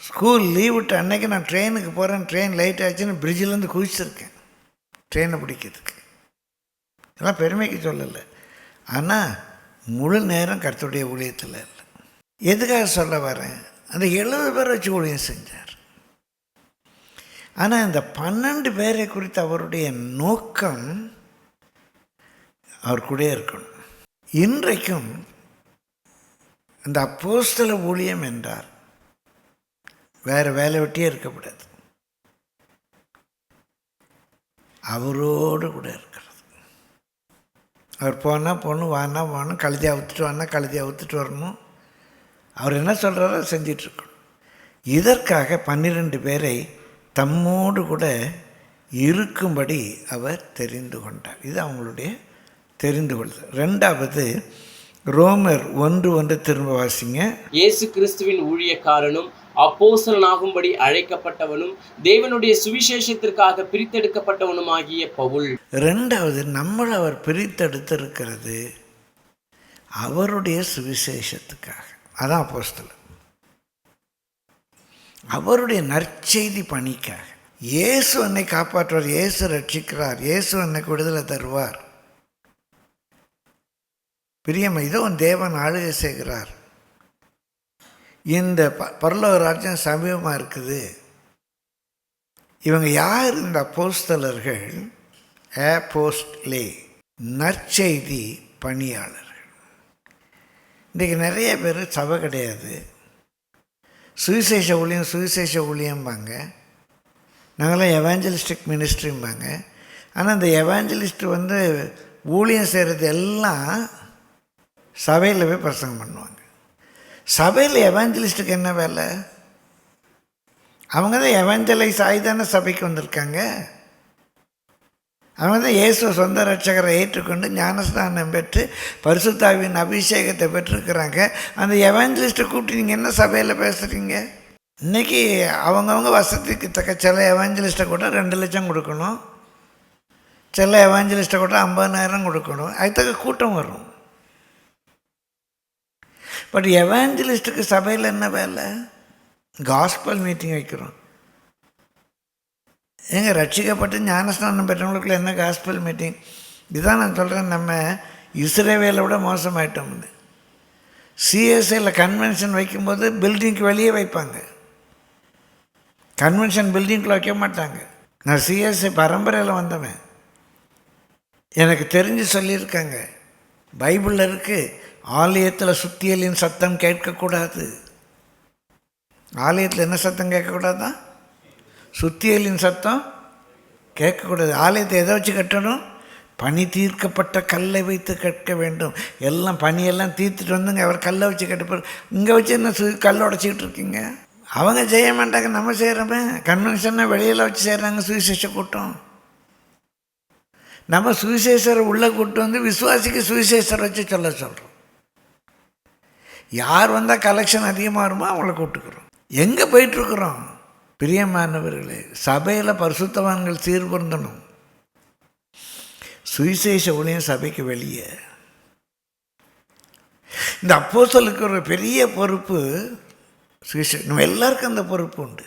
ஸ்கூல் லீவ் விட்டு அன்றைக்கி நான் ட்ரெயினுக்கு போகிறேன், ட்ரெயின் லைட் ஆச்சுன்னு பிரிட்ஜிலேருந்து குதிச்சிருக்கேன் ட்ரெயினை பிடிக்கிறதுக்கு. இதெல்லாம் பெருமைக்கு சொல்லலை, ஆனால் முழு நேரம் கர்த்தருடைய ஊழியத்தில் இல்லை. எதுக்காக சொல்ல வரேன்? அந்த 70 பேரை வச்சு ஊழியம் செஞ்சார். ஆனால் இந்த 12 பேரை குறித்து அவருடைய நோக்கம் அவர் கூட இருக்கணும். இன்றைக்கும் அந்த அப்போஸ்தல ஊழியம் என்றார் வேறு வேலை வெட்டியே இருக்கக்கூடாது, அவரோடு கூட இருக்கிறது. அவர் போனால் போகணும், வானா போகணும், கழுதி அவுத்துட்டு வானா கழுதி அவுத்துட்டு வரணும். அவர் என்ன சொல்கிறாரோ செஞ்சிட்ருக்கணும். இதற்காக 12 பேரை தம்மோடு கூட இருக்கும்படி அவர் தெரிந்து கொண்டார். இது அவங்களுடைய தெரிந்து கொள்ளுதல். 2வது ரோமர் 1:1 திரும்ப வாசிங்க. இயேசு கிறிஸ்துவின் ஊழியக்காரனும் அப்போஸ்தலனாகும்படி அழைக்கப்பட்டவனும் தேவனுடைய சுவிசேஷத்திற்காக பிரித்தெடுக்கப்பட்டவனுமாகிய பவுல். 2வது நம்மளை அவர் பிரித்தெடுத்திருக்கிறது அவருடைய சுவிசேஷத்துக்காக. அதான் அப்போஸ்தலன். அவருடைய நற்செய்தி பணிக்காக. இயேசு என்னை காப்பாற்றுவார், இயேசு ரட்சிக்கிறார், இயேசு என்னைக்கு விடுதலை தருவார். பிரியமா, இதோ தேவன் ஆளுகை செய்கிறார், இந்த பரலோக ராஜ்யம் சமீபமாக இருக்குது. இவங்க யார்? இந்த அப்போஸ்தலர்கள், அப்போஸ்தலே, நற்செய்தி பணியாளர்கள். இன்றைக்கி நிறைய பேர் சபை கிடையாது, சுவிசேஷ ஊழியம்பாங்க. நாங்களாம் எவாஞ்சலிஸ்டிக் மினிஸ்ட்ரிம்பாங்க. ஆனால் இந்த எவாஞ்சலிஸ்ட் ஊழியம் செய்கிறது எல்லாம் சபையில் போய் பிரசங்கம் பண்ணுவாங்க. சபையில் எவாஞ்சலிஸ்ட்டுக்கு என்ன வேலை? அவங்க தான் எவாஞ்சலைஸ் ஆகி தானே சபைக்கு வந்திருக்காங்க. அவங்க தான் இயேசு சொந்த ரட்சகரை ஏற்றுக்கொண்டு ஞானஸ்நானம் பெற்று பரிசுத்தாவின் அபிஷேகத்தை பெற்றிருக்கிறாங்க. அந்த எவாஞ்சலிஸ்ட்டை கூப்பிட்டு நீங்கள் என்ன சபையில் பேசுகிறீங்க? இன்றைக்கி அவங்கவுங்க வசதிக்கு தக்க சில எவாஞ்சலிஸ்ட்டை கூட 2 லட்சம் கொடுக்கணும், சில எவாஞ்சலிஸ்ட்டை கூட 50,000 கொடுக்கணும். அதுக்கு கூட்டம் வரும். பட் எவாஞ்சலிஸ்ட்டுக்கு சபையில் என்ன வேலை? காஸ்பல் மீட்டிங் வைக்கிறோம். ஏங்க ரட்சிக்கப்பட்டு ஞானஸ்நானம் பெற்றவங்களுக்குள்ள என்ன காஸ்பல் மீட்டிங்? இதுதான் நான் சொல்கிறேன், நம்ம இஸ்ரேவேலை விட மோசமாயிட்டோம்னு. சிஎஸ்ஐயில் கன்வென்ஷன் வைக்கும்போது பில்டிங்க்கு வெளியே வைப்பாங்க, கன்வென்ஷன் பில்டிங்கில் வைக்க மாட்டாங்க. நான் சிஎஸ்ஐ பரம்பரையில் வந்தவன், எனக்கு தெரிஞ்சு சொல்லியிருக்காங்க. பைபிளில் இருக்குது, ஆலயத்தில் சுத்தியலின் சத்தம் கேட்கக்கூடாது. ஆலயத்தில் என்ன சத்தம் கேட்கக்கூடாதான்? சுத்தியலின் சத்தம் கேட்கக்கூடாது. ஆலயத்தை எதை வச்சு கட்டணும்? பனி தீர்க்கப்பட்ட கல்லை வைத்து கட்ட வேண்டும். எல்லாம் பனியெல்லாம் தீர்த்துட்டு வந்துங்க, அவர் கல்லை வச்சு கட்டப்போ இங்கே வச்சு என்ன கல்லை உடச்சிக்கிட்டு இருக்கீங்க? அவங்க செய்ய மாட்டாங்க, நம்ம செய்கிறோமே. கன்வென்ஷனை வெளியில் வச்சு செய்கிறாங்க சுவிசேஷ கூட்டம். நம்ம சுவிசேஷரை உள்ளே கூட்டு வந்து விசுவாசிக்கு சுவிசேஷரை வச்சு சொல்கிறோம். யார் வந்தால் கலெக்ஷன் அதிகமாக வருமோ அவங்கள கூப்பிட்டுக்கிறோம். எங்கே போயிட்டுருக்குறோம்? பிரியமானவர்களே, சபையில் பரிசுத்தவான்கள் சீர்பொருந்தணும். சுவிசேஷ ஊழியம் சபைக்கு வெளியே. இந்த அப்போஸ்தலருக்கு ஒரு பெரிய பொறுப்பு சுவிசேஷ, நம்ம எல்லாருக்கும் அந்த பொறுப்பு உண்டு.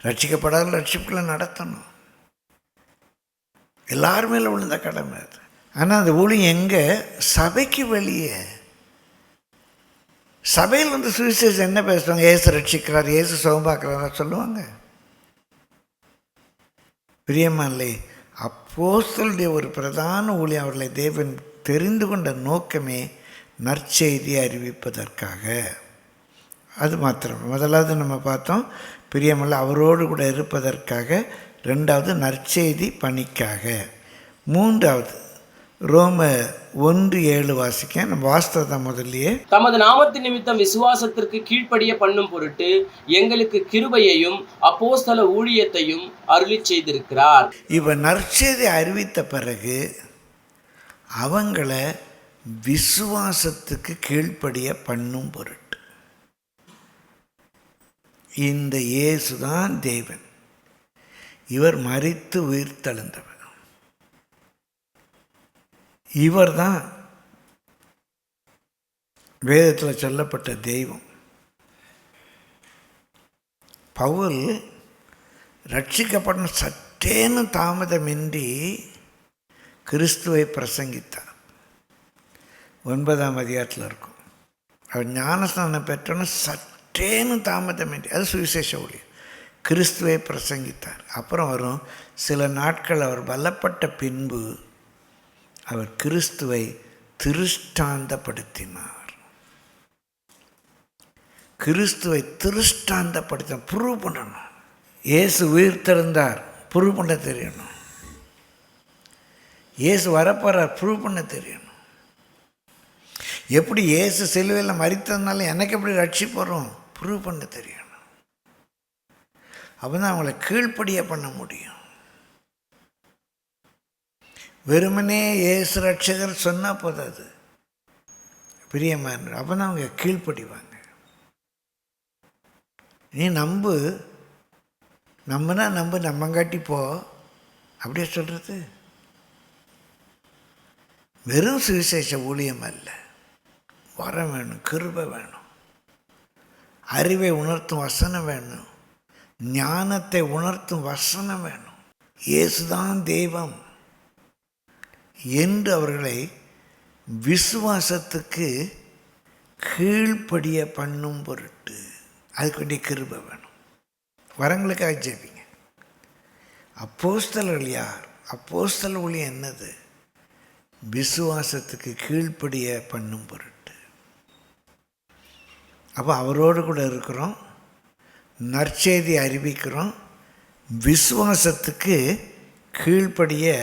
ரட்சிக்கப்படாத ரட்சிப்புகளை நடத்தணும், எல்லாருமே விழுந்த கடமை அது. ஆனால் அந்த ஊழியம் எங்கே? சபைக்கு வெளியே. சபையில் வந்து சுவிசேஷம் என்ன பேசுவாங்க? ஏசு ரட்சிக்கிறார், ஏசு சுகமாக்குறாரா சொல்லுவாங்க. பிரியமானே, அப்போஸ்தலருடைய ஒரு பிரதான ஊழியம், அவர்களை தேவன் தெரிந்து கொண்ட நோக்கமே நற்செய்தியை அறிவிப்பதற்காக. அது மாத்திரம். முதலாவது நம்ம பார்த்தோம் பிரியமல்ல அவரோடு கூட இருப்பதற்காக, ரெண்டாவது நற்செய்தி பணிக்காக, மூன்றாவது ரோமர் 1:7 வாசிக்க. நம்ம வாஸ்தவத்தை முதல்லையே, தமது நாமத்தின் நிமித்தம் விசுவாசத்திற்கு கீழ்ப்படிய பண்ணும் பொருட்டு எங்களுக்கு கிருபையையும் அப்போஸ்தல ஊழியத்தையும் அருளி செய்திருக்கிறார். இவன் நற்செய்தி அறிவித்த பிறகு அவங்கள விசுவாசத்துக்கு கீழ்ப்படிய பண்ணும் பொருட்டு. இந்த இயேசுதான் தேவன், இவர் மரித்து உயிர் தெழுந்தவர், இவர் தான் வேதத்தில் சொல்லப்பட்ட தெய்வம். பவுல் ரட்சிக்கப்பட்ட சற்றேன்னு தாமதமின்றி கிறிஸ்துவை பிரசங்கித்தார். 9ஆம் அதிகாரத்தில் இருக்கும். அவர் ஞானஸ்நானம் பெற்றோன்னு சற்றேன்னு தாமதமின்றி, அது சுவிசேஷ ஊழியம், கிறிஸ்துவை பிரசங்கித்தார். அப்புறம் வரும் சில நாட்கள் அவர் பலப்பட்ட பின்பு அவர் கிறிஸ்துவை திருஷ்டாந்தப்படுத்தினார். கிறிஸ்துவை திருஷ்டாந்தப்படுத்த ப்ரூவ் பண்ணணும். இயேசு உயிர் தெழுந்தார், ப்ரூவ் பண்ண தெரியணும். இயேசு வரப்போறார், ப்ரூவ் பண்ண தெரியணும். எப்படி இயேசு சிலுவையில் மரித்ததுனால எனக்கு எப்படி ரட்சிப்பு வரும்? ப்ரூவ் பண்ண தெரியணும். அப்போ தான் அவங்கள கீழ்ப்படிய பண்ண முடியும். வெறுமனே இயேசு ரட்சகர் சொன்னால் போதாது, பிரியமான, அப்போ தான் அவங்க கீழ்ப்படிவாங்க. நீ நம்புனா நம்மங்காட்டி போ, அப்படியே சொல்கிறது. வெறும் சுவிசேஷ ஊழியம் அல்ல, வரம் வேணும், கிருபை வேணும், அறிவை உணர்த்தும் வசனம் வேணும், ஞானத்தை உணர்த்தும் வசனம் வேணும். இயேசுதான் தெய்வம் என்று அவர்களை விசுவாசத்துக்கு கீழ்ப்படிய பண்ணும் பொருட்டு அதுக்கு வேண்டிய கிருபை வேணும். வரங்களுக்காக ஜெபிங்க. அப்போஸ்தலர்கள் யார்? அப்போஸ்தல ஊழியம் என்னது? விசுவாசத்துக்கு கீழ்ப்படிய பண்ணும் பொருட்டு. அப்போ அவரோடு கூட இருக்கிறோம், நற்செய்தி அறிவிக்கிறோம், விசுவாசத்துக்கு கீழ்ப்படிய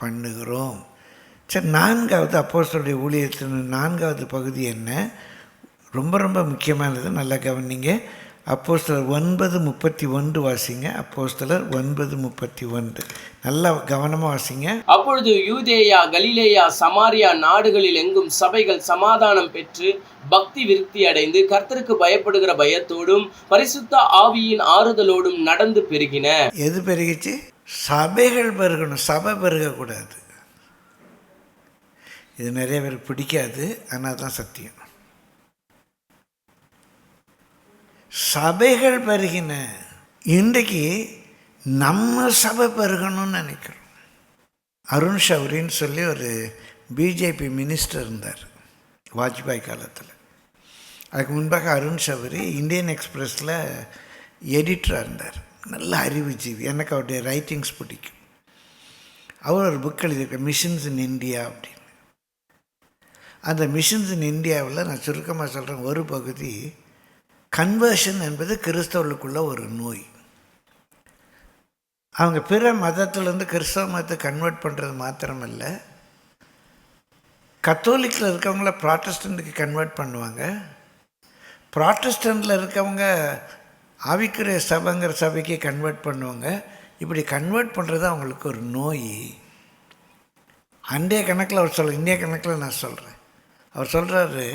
பண்ணுகிறோம். சரி, நான்காவது அப்போஸ்தலருடைய ஊழியத்தின் 4வது பகுதி என்ன? ரொம்ப ரொம்ப முக்கியமானது, நல்லா கவனிங்க. அப்போஸ்தலர் 9:31 வாசிங்க. அப்போஸ்தலர் 9:31 நல்லா கவனமாக வாசிங்க. அப்பொழுது யூதேயா, கலிலேயா, சமாரியா நாடுகளில் எங்கும் சபைகள் சமாதானம் பெற்று பக்தி விருத்தி அடைந்து கர்த்தருக்கு பயப்படுகிற பயத்தோடும் பரிசுத்த ஆவியின் ஆறுதலோடும் நடந்து பெருகின. எது பெருகிச்சு? சபைகள் பெருகணும், சபை பெருகக்கூடாது. இது நிறைய பேருக்கு பிடிக்காது, ஆனால் தான் சத்தியம். சபைகள் பெருகின. இன்றைக்கு நம்ம சபை பெருகணும்னு நினைக்கிறோம். அருண் ஷௌரின்னு சொல்லி ஒரு பிஜேபி மினிஸ்டர் இருந்தார் வாஜ்பாய் காலத்தில். அதுக்கு முன்பாக அருண் ஷௌரி இந்தியன் எக்ஸ்பிரஸில் எடிட்டராக இருந்தார். நல்ல அறிவுஜீவி. எனக்கு அவருடைய ரைட்டிங்ஸ் பிடிக்கும். அவர் ஒரு புக் எழுதியிருக்க மிஷன்ஸ் இன் இந்தியா அப்படின்னு. அந்த மிஷன்ஸ் இன் இந்தியாவில் நான் சுருக்கமாக சொல்கிறேன், ஒரு பகுதி கன்வர்ஷன் என்பது கிறிஸ்தவர்களுக்குள்ள ஒரு நோய். அவங்க பிற மதத்திலேருந்து கிறிஸ்தவ மதத்தை கன்வெர்ட் பண்ணுறது மாத்திரமல்ல, கத்தோலிக்கில் இருக்கவங்கள ப்ராட்டஸ்டண்ட்டுக்கு கன்வெர்ட் பண்ணுவாங்க. ப்ராட்டஸ்டண்ட்டில் இருக்கவங்க ஆவிக்குரிய சபைங்கிற சபைக்கு கன்வெர்ட் பண்ணுவாங்க. இப்படி கன்வெர்ட் பண்ணுறது அவங்களுக்கு ஒரு நோய். அன்றைய கணக்கில் அவர் சொல்ல, இந்திய கணக்கில் நான் சொல்கிறேன். அவர் சொல்கிறாரு,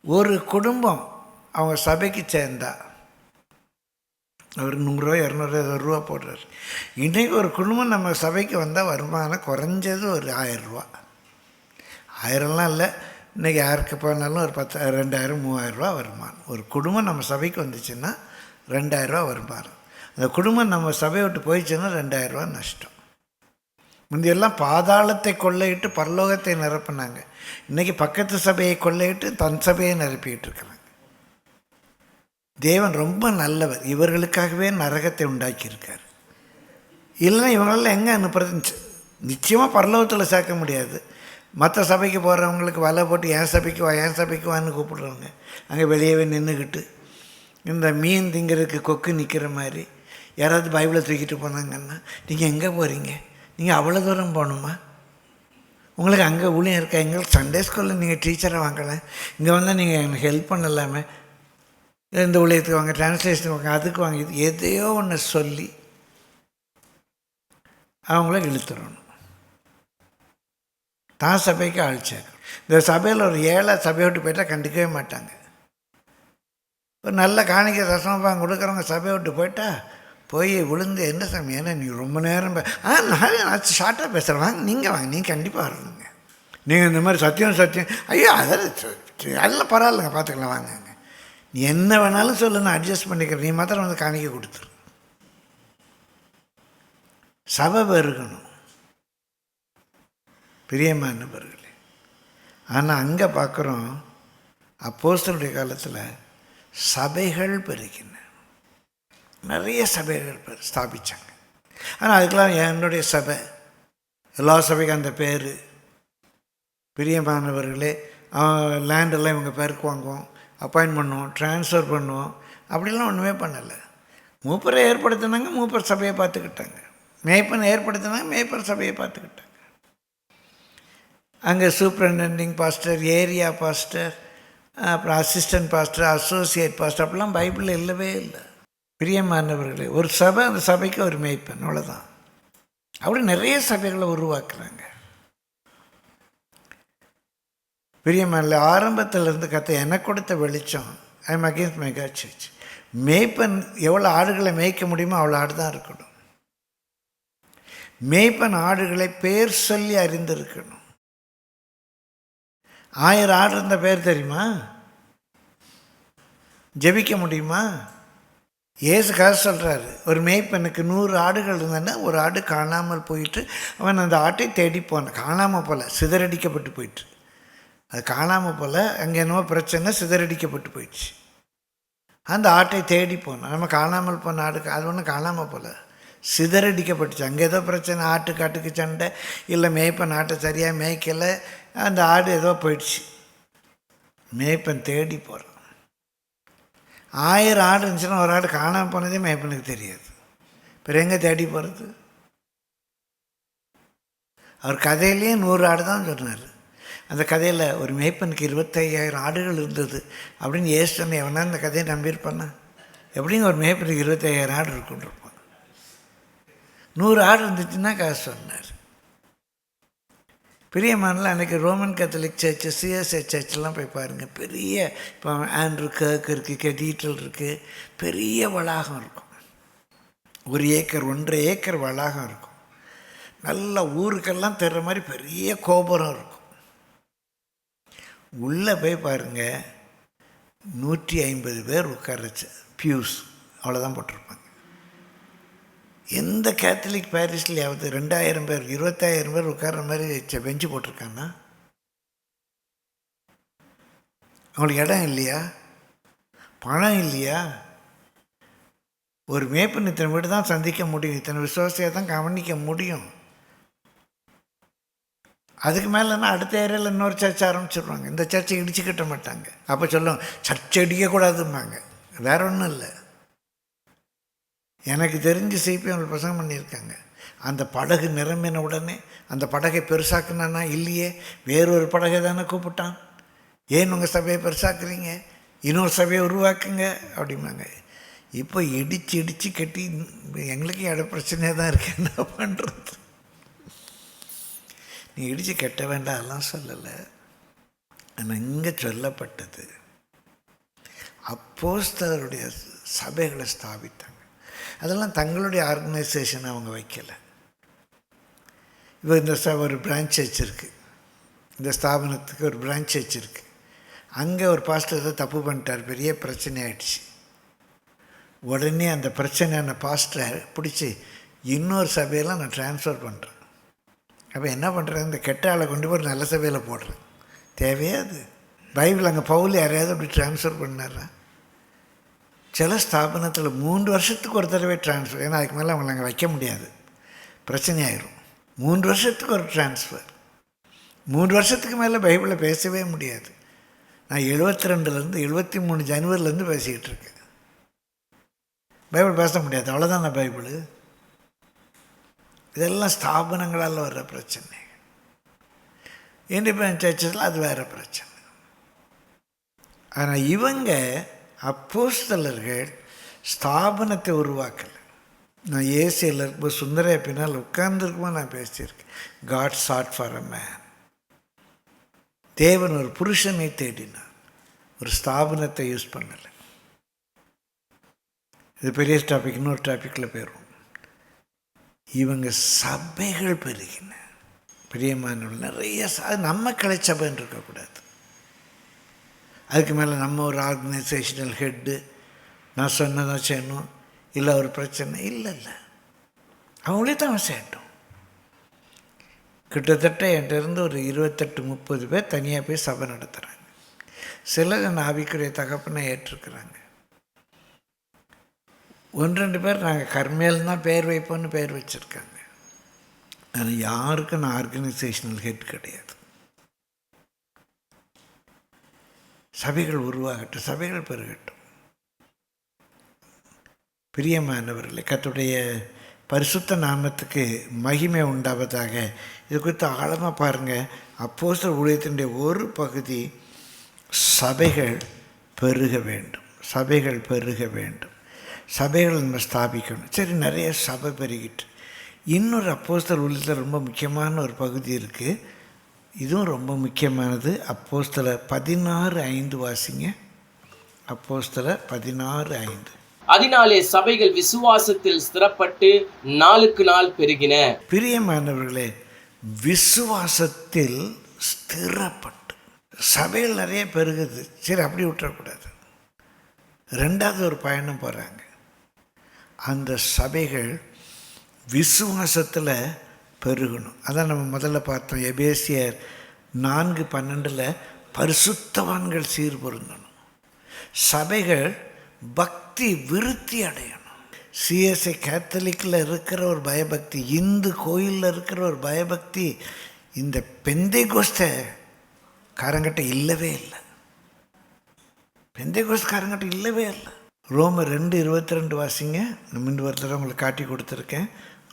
ஒரு குடும்பம் அவங்க சபைக்கு சேர்ந்தா அவர் 100 200 ரூபா போடுறாரு. இன்றைக்கி ஒரு குடும்பம் நம்ம சபைக்கு வந்தால் வருமானம் குறைஞ்சது ஒரு 1000 ரூபா. 1000லாம் இல்லை, இன்றைக்கி யாருக்கு போனாலும் ஒரு 10 2000 3000 ரூபா வருமானம். ஒரு குடும்பம் நம்ம சபைக்கு வந்துச்சுன்னா 2000 ரூபா வருமானம். அந்த குடும்பம் நம்ம சபையை விட்டு போயிடுச்சுன்னா 2000 ரூபா நஷ்டம். முந்தையெல்லாம் பாதாளத்தை கொள்ளையிட்டு பரலோகத்தை நிரப்பினாங்க. இன்றைக்கி பக்கத்து சபையை கொள்ளையிட்டு தன் சபையை நிரப்பிக்கிட்டு இருக்கிறாங்க. தேவன் ரொம்ப நல்லவர். இவர்களுக்காகவே நரகத்தை உண்டாக்கியிருக்கார். இல்லைன்னா இவங்களெல்லாம் எங்கே அனுப்புறது? நிச்சயமாக பரலோகத்தில் சேர்க்க முடியாது. மற்ற சபைக்கு போகிறவங்களுக்கு வலை போட்டு என் சபைக்கு வா என் சபைக்கு வான்னு கூப்பிடுறவங்க அங்கே வெளியவே நின்றுக்கிட்டு இந்த மீன் திங்கிறதுக்கு கொக்கு நிற்கிற மாதிரி யாராவது பைபிளை தூக்கிட்டு போனாங்கன்னா, நீங்கள் எங்கே போகிறீங்க? நீங்கள் அவ்வளோ தூரம் போகணுமா? உங்களுக்கு அங்கே ஊழியம் இருக்கா? எங்களுக்கு சண்டே ஸ்கூலில் நீங்கள் டீச்சரை வாங்கலை, இங்கே வந்தால் நீங்கள் எனக்கு ஹெல்ப் பண்ணலாமே, இந்த ஊழியத்துக்கு வாங்க, டிரான்ஸ்லேஷனுக்கு வாங்க, அதுக்கு வாங்க, இது எதையோ ஒன்று சொல்லி அவங்கள இழுத்துடணும். தான் சபைக்கு ஆள் சேர்க்கணும். இந்த சபையில் ஒரு ஏழை சபையை விட்டு போயிட்டால் கண்டுக்கவே மாட்டாங்க. ஒரு நல்ல காணிக்கை தசமபாகம் கொடுக்குறவங்க சபையை விட்டு போயிட்டா போய் விழுந்து, என்ன சாமி ஏன்னா நீ ரொம்ப நேரம் நான் ஷார்ட்டாக பேசுகிறேன், வாங்க நீங்கள் வாங்க, நீங்கள் கண்டிப்பாக வரணுங்க, நீங்கள் இந்த மாதிரி சத்தியம் ஐயோ அதெல்லாம் எல்லாம் பரவாயில்லைங்க பார்த்துக்கலாம் வாங்க, நீ என்ன வேணாலும் சொல்லு நான் அட்ஜஸ்ட் பண்ணிக்கிறேன், நீ மாத்திரம் வந்து காணிக்கை கொடுத்துரு. சபை பெருகணும் பிரியமானவர்களே. ஆனால் அங்கே பார்க்குறோம் அப்போஸ்தலருடைய காலத்தில் சபைகள் பெருகின, நிறைய சபைகள் ஸ்தாபித்தாங்க. ஆனால் அதுக்கெல்லாம் என்னுடைய சபை, எல்லா சபைக்கும் அந்த பேர். பிரியமானவர்களே, லேண்டெல்லாம் இவங்க பேருக்கு வாங்குவோம், அப்பாயின்ட் பண்ணுவோம், ட்ரான்ஸ்ஃபர் பண்ணுவோம், அப்படிலாம் ஒன்றுமே பண்ணலை. மூப்பரை ஏற்படுத்தினாங்க, மூப்பர் சபையை பார்த்துக்கிட்டாங்க. மேய்ப்பனை ஏற்படுத்தினாங்க, மேய்ப்பர் சபையை பார்த்துக்கிட்டாங்க. அங்கே சூப்பரண்டெண்டிங் பாஸ்டர், ஏரியா பாஸ்டர், அப்புறம் அசிஸ்டன்ட் பாஸ்டர், அசோசியேட் பாஸ்டர், அப்படிலாம் பைபிளில் இல்லவே இல்லை. பிரியமானவர்களே, ஒரு சபை, அந்த சபைக்கு ஒரு மேய்ப்பன், அவ்வளோதான். அப்படி நிறைய சபைகளை உருவாக்குறாங்க. பிரியமான ஆரம்பத்தில் இருந்து கத்த எனக்கு கொடுத்த வெளிச்சம், I am against mega search. மேய்ப்பன் எவ்வளோ ஆடுகளை மேய்க்க முடியுமோ அவ்வளோ ஆடு தான் இருக்கணும். மேய்ப்பன் ஆடுகளை பேர் சொல்லி அறிந்திருக்கணும். 1000 ஆடு இருந்த பேர் தெரியுமா? ஜெபிக்க முடியுமா? ஏசு காசு சொல்கிறாரு, ஒரு மேய்ப்பனுக்கு 100 ஆடுகள் இருந்ததுன்னா ஒரு ஆடு காணாமல் போயிட்டு அவன் அந்த ஆட்டை தேடி போனான். காணாமல் போல, சிதறடிக்கப்பட்டு போயிட்டு. அது காணாமல் போல், அங்கே என்னமோ பிரச்சனை, சிதறடிக்கப்பட்டு போயிடுச்சு. அந்த ஆட்டை தேடி போனோம். நம்ம காணாமல் போன ஆடு அது ஒன்றும் காணாமல் போல், சிதறடிக்கப்பட்டுச்சு. அங்கே ஏதோ பிரச்சனை, ஆட்டுக்கு சண்டை, இல்லை மேய்ப்பன் ஆட்டை சரியாக மேய்க்கலை, அந்த ஆடு ஏதோ போயிடுச்சு. மேய்ப்பன் தேடி போகிறான். 1000 ஆடு இருந்துச்சுன்னா ஒரு ஆடு காணாமல் போனதே மேய்ப்பனுக்கு தெரியாது. பிறகு எங்கே தேடி போகிறது? அவர் கதையிலேயே 100 ஆடு தான் சொன்னார். அந்த கதையில் ஒரு மேய்ப்பனுக்கு 25,000 ஆடுகள் இருந்தது அப்படின்னு ஏசுன்னு எவனா அந்த கதையை நம்பியிருப்பானா? எப்படிங்க ஒரு மேய்ப்பனுக்கு 25,000 ஆடு இருக்குன்னு இருப்பான். 100 ஆடு இருந்துச்சுன்னா காசு சொன்னார். பிரியமானல அன்றைக்கி ரோமன் கத்தோலிக் சர்ச்சு, சிஎஸ்ஐ சர்ச்செலாம் போய் பாருங்கள். பெரிய இப்போ ஆண்ட்ரூ கர்க் இருக்குது, கெதீட்ரல் இருக்குது, பெரிய வளாகம் இருக்கும். 1 ஏக்கர் 1.5 ஏக்கர் வளாகம் இருக்கும். நல்ல ஊருக்கெல்லாம் தெரிகிற மாதிரி பெரிய கோபுரம் இருக்கும். உள்ளே போய் பாருங்கள், 150 பேர் உட்கார பியூஸ் அவ்வளோதான் போட்டிருப்பாங்க. எந்த கேத்தலிக் பாரிஸ்லையாவது 2000 பேர் 20000 பேர் உட்கார்ற மாதிரி பெஞ்சு போட்டிருக்காங்கன்னா அவங்களுக்கு இடம் இல்லையா? பணம் இல்லையா? ஒரு மேய்ப்பன் இத்தனை வீடு தான் சந்திக்க முடியும், இத்தனை விசுவாசியாக தான் கவனிக்க முடியும். அதுக்கு மேலேன்னா அடுத்த ஏரியாவில் இன்னொரு சர்ச்சை ஆரம்பிச்சிடுவாங்க. இந்த சர்ச்சை இடிச்சு கட்ட மாட்டாங்க. அப்போ சொல்லுவாங்க சர்ச்சை இடிக்கக்கூடாதும்பாங்க. வேற ஒன்றும் இல்லை. எனக்கு தெரிஞ்சு சிபிஎம் பசங்க பண்ணியிருக்காங்க. அந்த படகு நிரம்பின உடனே அந்த படகை பெருசாக்குனானா இல்லையே, வேறொரு படகை தானே கூப்பிட்டான். ஏன் உங்கள் சபையை பெருசாக்குறீங்க, இன்னொரு சபையை உருவாக்குங்க அப்படிம்பாங்க. இப்போ இடித்து கட்டி எங்களுக்கு இட பிரச்சனையாக தான் இருக்கு, என்ன பண்ணுறது? நீ இடித்து கட்ட வேண்டாம் அதெல்லாம் சொல்லலை. ஆனால் இங்கே சொல்லப்பட்டது அப்போஸ்தலருடைய சபைகளை ஸ்தாபித்தாங்க. அதெல்லாம் தங்களுடைய ஆர்கனைசேஷனை அவங்க வைக்கலை. இப்போ இந்த ஒரு பிரான்ச் வச்சுருக்கு, இந்த ஸ்தாபனத்துக்கு ஒரு பிரான்ச் வச்சுருக்கு. அங்கே ஒரு பாஸ்டர் தான் தப்பு பண்ணிட்டார், பெரிய பிரச்சனை ஆகிடுச்சு. உடனே அந்த பிரச்சனையான பாஸ்டரை பிடிச்சி இன்னொரு சபையெல்லாம் நான் ட்ரான்ஸ்ஃபர் பண்ணுறேன். அப்போ என்ன பண்ணுறேன், இந்த கெட்ட ஆளை கொண்டு போய் ஒரு நல்ல சபையில் போடுறேன். தேவையா அது? பைபிள் அங்கே பவுல் யாரையாவது அப்படி ட்ரான்ஸ்ஃபர் பண்ணாரா? சில ஸ்தாபனத்தில் 3 வருஷத்துக்கு ஒரு தடவை ட்ரான்ஸ்ஃபர். ஏன்னா அதுக்கு மேலே அவங்களை அங்கே வைக்க முடியாது, பிரச்சனை ஆயிரும். 3 வருஷத்துக்கு ஒரு ட்ரான்ஸ்ஃபர். 3 வருஷத்துக்கு மேலே பைபிளை பேசவே முடியாது. நான் 72லேருந்து 73 ஜனவரிலேருந்து பேசிக்கிட்டு இருக்கேன். பைபிள் பேச முடியாது, அவ்வளோதான் நான் பைபிள். இதெல்லாம் ஸ்தாபனங்களால் வர்ற பிரச்சனை. இண்டிபெண்டன்ட் சர்ச்சஸில் அது வேறு பிரச்சனை. ஆனால் இவங்க அப்போஸ்தலர்கள் ஸ்தாபனத்தை உருவாக்கலை. நான் ஏசியில் இருக்கும்போது சுந்தரைய பின்னால் உட்கார்ந்துருக்கும்போது நான் பேசியிருக்கேன். God sought for a man. தேவன் ஒரு புருஷனை தேடினார், ஒரு ஸ்தாபனத்தை யூஸ் பண்ணலை. இது பெரிய டாபிக், இன்னொரு டாப்பிக்கில் போயிடும். இவங்க சபைகள் பெருகின. பிரியமானவர்கள் நிறைய நம்ம கிளை சபைன்னு இருக்கக்கூடாது. அதுக்கு மேலே நம்ம ஒரு ஆர்கனைசேஷனல் ஹெட்டு, நான் சொன்னதான் செய்யணும், இல்லை ஒரு பிரச்சனை இல்லை. அவங்களே தான் செய்யட்டும். கிட்டத்தட்ட என்கிட்ட இருந்து ஒரு 28-30 பேர் தனியாக போய் சபை நடத்துகிறாங்க. சிலர் என் ஆவிக்குரிய தகப்பனை ஏற்றிருக்கிறாங்க. 1-2 பேர் நாங்கள் கர்மேல் தான் பேர் வைப்போன்னு பேர் வச்சுருக்காங்க. ஆனால் யாருக்கும் நான் ஆர்கனைசேஷனல் ஹெட் கிடையாது. சபைகள் உருவாகட்டும், சபைகள் பெருகட்டும். பிரியமானவர்களே, கர்த்தருடைய பரிசுத்த நாமத்துக்கு மகிமை உண்டாவதாக. இது குறித்து ஆழமாக பாருங்கள். அப்போஸ்தலர் ஊழியத்தினுடைய ஒரு பகுதி சபைகள் பெருக வேண்டும், சபைகள் பெருக வேண்டும், சபைகள் நம்ம ஸ்தாபிக்கணும். சரி, நிறைய சபை பெருகிட்டு இன்னொரு அப்போஸ்தலர் ஊழியத்தில் ரொம்ப முக்கியமான ஒரு பகுதி இருக்குது. இதுவும் ரொம்ப முக்கியமானது. அப்போஸ்தலர் 16:5 வாசிங்க. அப்போஸ்தலர் 16:5. அதனாலே சபைகள் விசுவாசத்தில் ஸ்திரப்பட்டு நாளுக்கு நாள் பெருகின. பிரியமானவர்களே, விசுவாசத்தில் ஸ்திரப்பட்டு சபைகள் நிறைய பெருகுது. சரி, அப்படி விட்டுறக்கூடாது. 2வது ஒரு பயணம் போகிறாங்க. அந்த சபைகள் விசுவாசத்தில் பெருகணும். அதான் நம்ம முதல்ல பார்த்தோம். எபேசியர் 4:12 பரிசுத்தவான்கள் சீர்பொருந்தணும். சபைகள் பக்தி விருத்தி அடையணும். சிஎஸ்ஐ கேத்தலிக்கில் இருக்கிற ஒரு பயபக்தி, இந்து கோயிலில் இருக்கிற ஒரு பயபக்தி இந்த பெந்தைகோஸ்த காரங்கிட்ட இல்லவே இல்லை. பெந்தைகோஸ்காரங்கிட்ட இல்லவே இல்லை. ரோமர் 2:22 வாசிங்க. நம்ம இந்த வருத்தம் உங்களுக்கு காட்டி கொடுத்துருக்கேன்.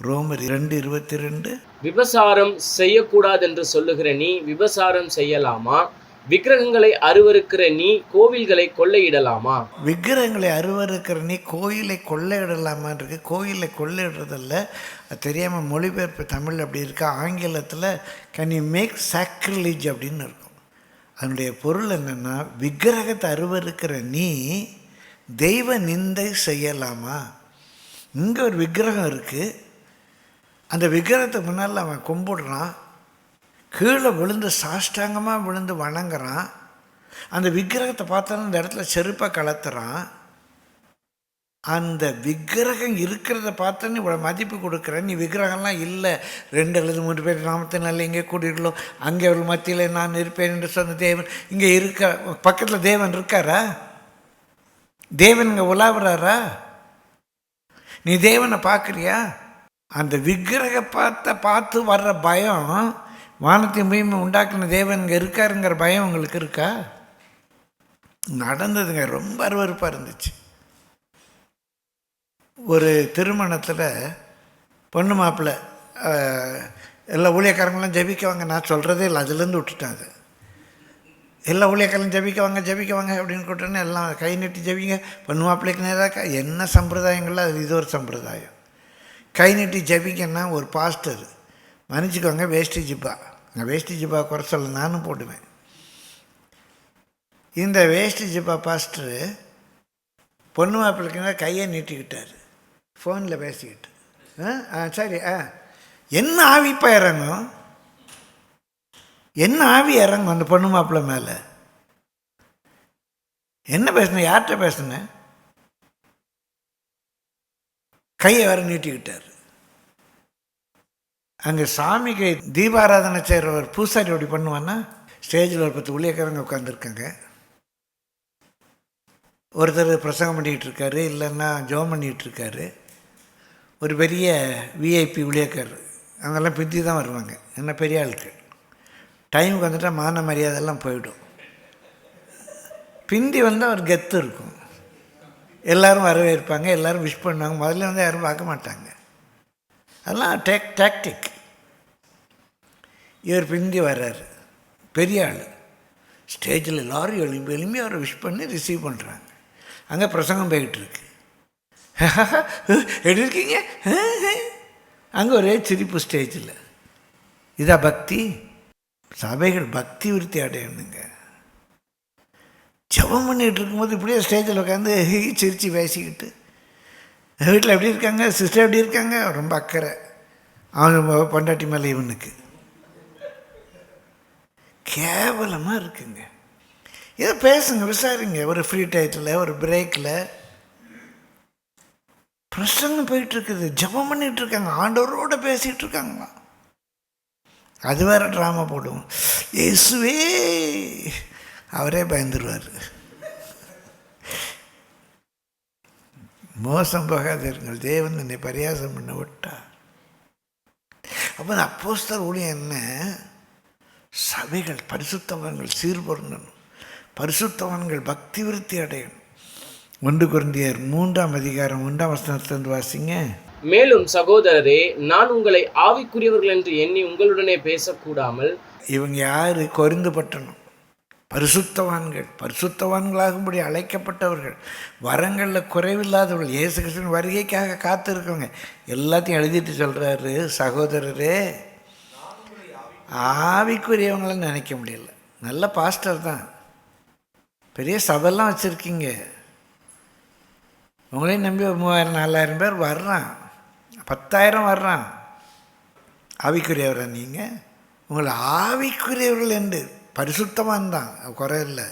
ரோமர் 2:22. விபசாரம் செய்யக்கூடாது என்று சொல்லுகிற நீ விபசாரம் செய்யலாமா? விக்கிரகங்களை அருவருக்கிற நீ கோவில்களை கொள்ளையிடலாமா? விக்கிரகங்களை அருவருக்கிற நீ கோயிலை கொள்ளையிடலாமான் இருக்கு. கோயிலை கொள்ளையிடுறதில்ல, தெரியாமல் மொழிபெயர்ப்பு தமிழ் அப்படி இருக்கா. ஆங்கிலத்தில் கேன் யூ மேக் சாக்ரிலேஜ் அப்படின்னு இருக்கும். அதனுடைய பொருள் என்னென்னா, விக்கிரகத்தை அருவருக்கிற நீ தெய்வ நிந்தை செய்யலாமா? இங்கே ஒரு விக்கிரகம் இருக்குது, அந்த விக்கிரகத்தை முன்னால் அவன் கும்பிடுறான், கீழே விழுந்து சாஷ்டாங்கமாக விழுந்து வணங்குறான். அந்த விக்கிரகத்தை பார்த்தாலும் அந்த இடத்துல செருப்பாக கலத்துறான். அந்த விக்கிரகம் இருக்கிறத பார்த்தோன்னு இவ்வளோ மதிப்பு கொடுக்குறேன். நீ விக்கிரகம்லாம் இல்லை, 2 அல்லது 3 பேர் நாமத்தினால எங்கே கூடியிருக்கலோ அங்கே அவள் மத்தியில் நான் இருப்பேன் என்று சொன்ன தேவன் இங்கே இருக்க, பக்கத்தில் தேவன் இருக்காரா? தேவன் இங்கே உலாவுறாரா? நீ தேவனை பார்க்குறியா? அந்த விக்கிரக பார்த்து வர்ற பயம், வானத்தையும் பூமியும் உண்டாக்குன தேவன் இங்கே இருக்காருங்கிற பயம் உங்களுக்கு இருக்கா? நடந்ததுங்க, ரொம்ப அருவருப்பாக இருந்துச்சு. ஒரு திருமணத்தில் பொண்ணு மாப்பிள்ளை எல்லா ஊழியக்காரங்களும் ஜெபிக்கவாங்க. நான் சொல்கிறதே இல்லை, அதுலேருந்து விட்டுட்டேன். அது எல்லா ஊழியக்காரங்களும் ஜெபிக்கவாங்க அப்படின்னு கூட்டோன்னே எல்லாம் கை நீட்டி ஜெபிங்க. பொண்ணு மாப்பிள்ளைக்கு நேராக என்ன சம்பிரதாயங்களோ அது இது ஒரு சம்பிரதாயம். கை நீட்டி ஜெபிங்கன்னா ஒரு பாஸ்டர் மன்னிச்சுக்கோங்க, வேஷ்டி ஜிப்பா, நான் வேஷ்டி ஜிப்பா குறை சொல்ல நானும் போடுவேன். இந்த வேஷ்டி ஜிப்பா பாஸ்டரு பொண்ணு மாப்பிள்ளைக்குன்னா கையை நீட்டிக்கிட்டார், ஃபோனில் பேசிக்கிட்டு. சரி, என்ன ஆவிப்பா இறங்கும், என்ன ஆவி இறங்கும் அந்த பொண்ணு மாப்பிள்ளை மேலே? என்ன பேசுனேன், யார்கிட்ட பேசுனேன்? கையை வேற நீட்டிக்கிட்டார். அங்கே சாமிக்கு தீபாராதனை செய்கிறவர் பூசாரி அப்படி பண்ணுவான்னா, ஸ்டேஜில் ஒரு 10 ஊழியக்காரங்க உட்காந்துருக்காங்க. ஒருத்தர் பிரசங்கம் பண்ணிக்கிட்டு இருக்காரு, இல்லைன்னா ஜோம் பண்ணிகிட்டு இருக்காரு. ஒரு பெரிய விஐபி ஊழியக்காரர், அதெல்லாம் பிந்தி தான் வருவாங்க, என்ன பெரிய ஆளுக்கு. டைமுக்கு வந்துட்டால் மான மரியாதையெல்லாம் போயிடும். பிந்தி வந்தால் ஒரு கெத்து இருக்கும், எல்லோரும் வரவேற்பாங்க, எல்லோரும் விஷ் பண்ணுவாங்க. முதல்ல வந்து யாரும் பார்க்க மாட்டாங்க, அதெல்லாம் டாக்டிக். இவர் பிந்தி வர்றாரு, பெரிய ஆள். ஸ்டேஜில் எல்லோரும் எலும்பி அவரை விஷ் பண்ணி ரிசீவ் பண்ணுறாங்க. அங்கே பிரசங்கம் போய்கிட்டுருக்கு. எப்படி இருக்கீங்க? அங்கே ஒரே சிரிப்பு ஸ்டேஜில். இதா பக்தி? சபைகள் பக்தி விருத்தி அடையணுங்க. ஜெபம் பண்ணிகிட்டு இருக்கும்போது இப்படியே ஸ்டேஜில் உட்காந்து சிரித்து பேசிக்கிட்டு, வீட்டில் எப்படி இருக்காங்க, சிஸ்டர் எப்படி இருக்காங்க, ரொம்ப அக்கறை அவங்க பொண்டாட்டி மேலே இவனுக்கு. கேவலமாக இருக்குங்க. ஏதோ பேசுங்க, விசாரிங்க. ஒரு ஃப்ரீ டயத்தில், ஒரு பிரேக்கில் பிரசங்கம் போயிட்டுருக்குது, ஜெபம் பண்ணிகிட்ருக்காங்க, ஆண்டவரோடு பேசிகிட்டு இருக்காங்களாம். அது வேறு ட்ராமா போடுவோம். இயேசுவே, அவரே பயந்துருவார். மோசம் போகாதீர்கள், தேவன் என்னை பரியாசம் பண்ண விட்டா. அப்போ அந்த அப்போஸ்தலர் ஊழியம் என்ன? சபைகள் பரிசுத்தவான்கள் சீர்பொருந்தணும், பரிசுத்தவான்கள் பக்தி விருத்தி அடையணும். 1 கொரிந்தியர் 3ஆம் அதிகாரம் 1ஆம் வசனத்திலிருந்து வாசிங்க. மேலும் சகோதரரே, நான் உங்களை ஆவிக்குரியவர்கள் என்று எண்ணி உங்களுடனே பேசக்கூடாமல். இவங்க யாரு? கொரிந்து பட்டணம் பரிசுத்தவான்கள், பரிசுத்தவான்களாகும்படி அழைக்கப்பட்டவர்கள், வரங்களில் குறைவில்லாதவர்கள், இயேசு கிறிஸ்துவின் வருகைக்காக காத்திருக்கவங்க. எல்லாத்தையும் எழுதிட்டு சொல்கிறாரு, சகோதரரே, ஆவிக்குரியவங்களன்னு நினைக்க முடியல. நல்ல பாஸ்டர் தான், பெரிய சபைலாம் வச்சுருக்கீங்க, உங்களையும் நம்பி 3000 4000 பேர் வர்றான், 10,000 வர்றான். ஆவிக்குரியவரா நீங்கள்? உங்களை ஆவிக்குரியவர்கள் என்று பரிசுத்தவான் தான், குறை இல்லை,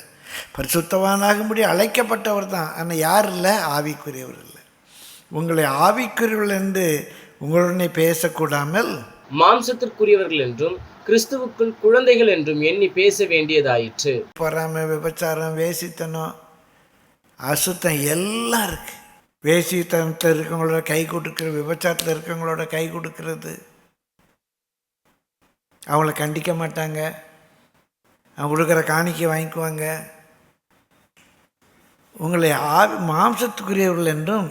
பரிசுத்தவானாகும்படி அழைக்கப்பட்டவர் தான். ஆனால் யார் இல்லை? ஆவிக்குரியவர் இல்லை. உங்களை ஆவிக்குரியவர்கள் என்று உங்களுடனே பேசக்கூடாமல் மாம்சத்திற்குரியவர்கள் என்றும் கிறிஸ்துவுக்குள் குழந்தைகள் என்றும் எண்ணி பேச வேண்டியதாயிற்று. பொறாமை, விபச்சாரம், வேசித்தனம், அசுத்தம் எல்லாம் இருக்கு. வேசித்தனத்தில் இருக்கவங்களோட கை கொடுக்குறது, விபச்சாரத்தில் இருக்கவங்களோட கை கொடுக்கறது, அவங்கள கண்டிக்க மாட்டாங்க, அவங்க கொடுக்குற காணிக்கை வாங்கிக்குவாங்க. உங்களை மாம்சத்துக்குரியவர்கள் என்றும்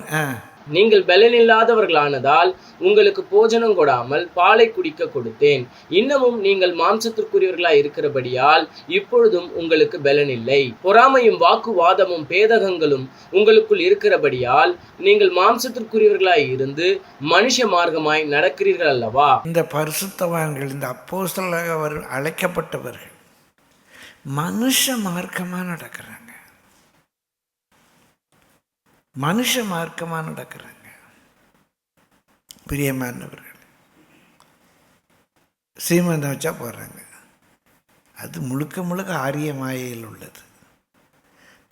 நீங்கள் பலனில்லாதவர்களானதால் உங்களுக்கு போஜனம் கொடாமல் பாலை குடிக்க கொடுத்தேன். இன்னமும் நீங்கள் மாம்சத்திற்குரியவர்களாய் இருக்கிறபடியால் இப்பொழுதும் உங்களுக்கு பலன் இல்லை. பொறாமையும் வாக்குவாதமும் பேதகங்களும் உங்களுக்குள் இருக்கிறபடியால் நீங்கள் மாம்சத்திற்குரியவர்களாய் இருந்து மனுஷ மார்க்கமாய் நடக்கிறீர்கள் அல்லவா? இந்த பரிசுத்தவான்கள், இந்த அப்போஸ்தலராக அழைக்கப்பட்டவர்கள் மனுஷ மார்க்கமாக நடக்கிறாங்க, மனுஷ மார்க்கமாக நடக்கிறாங்க. பிரியமானவர்கள், சீமந்தம் வச்சா போடுறாங்க, அது முழுக்க முழுக்க ஆரிய மாயையில் உள்ளது.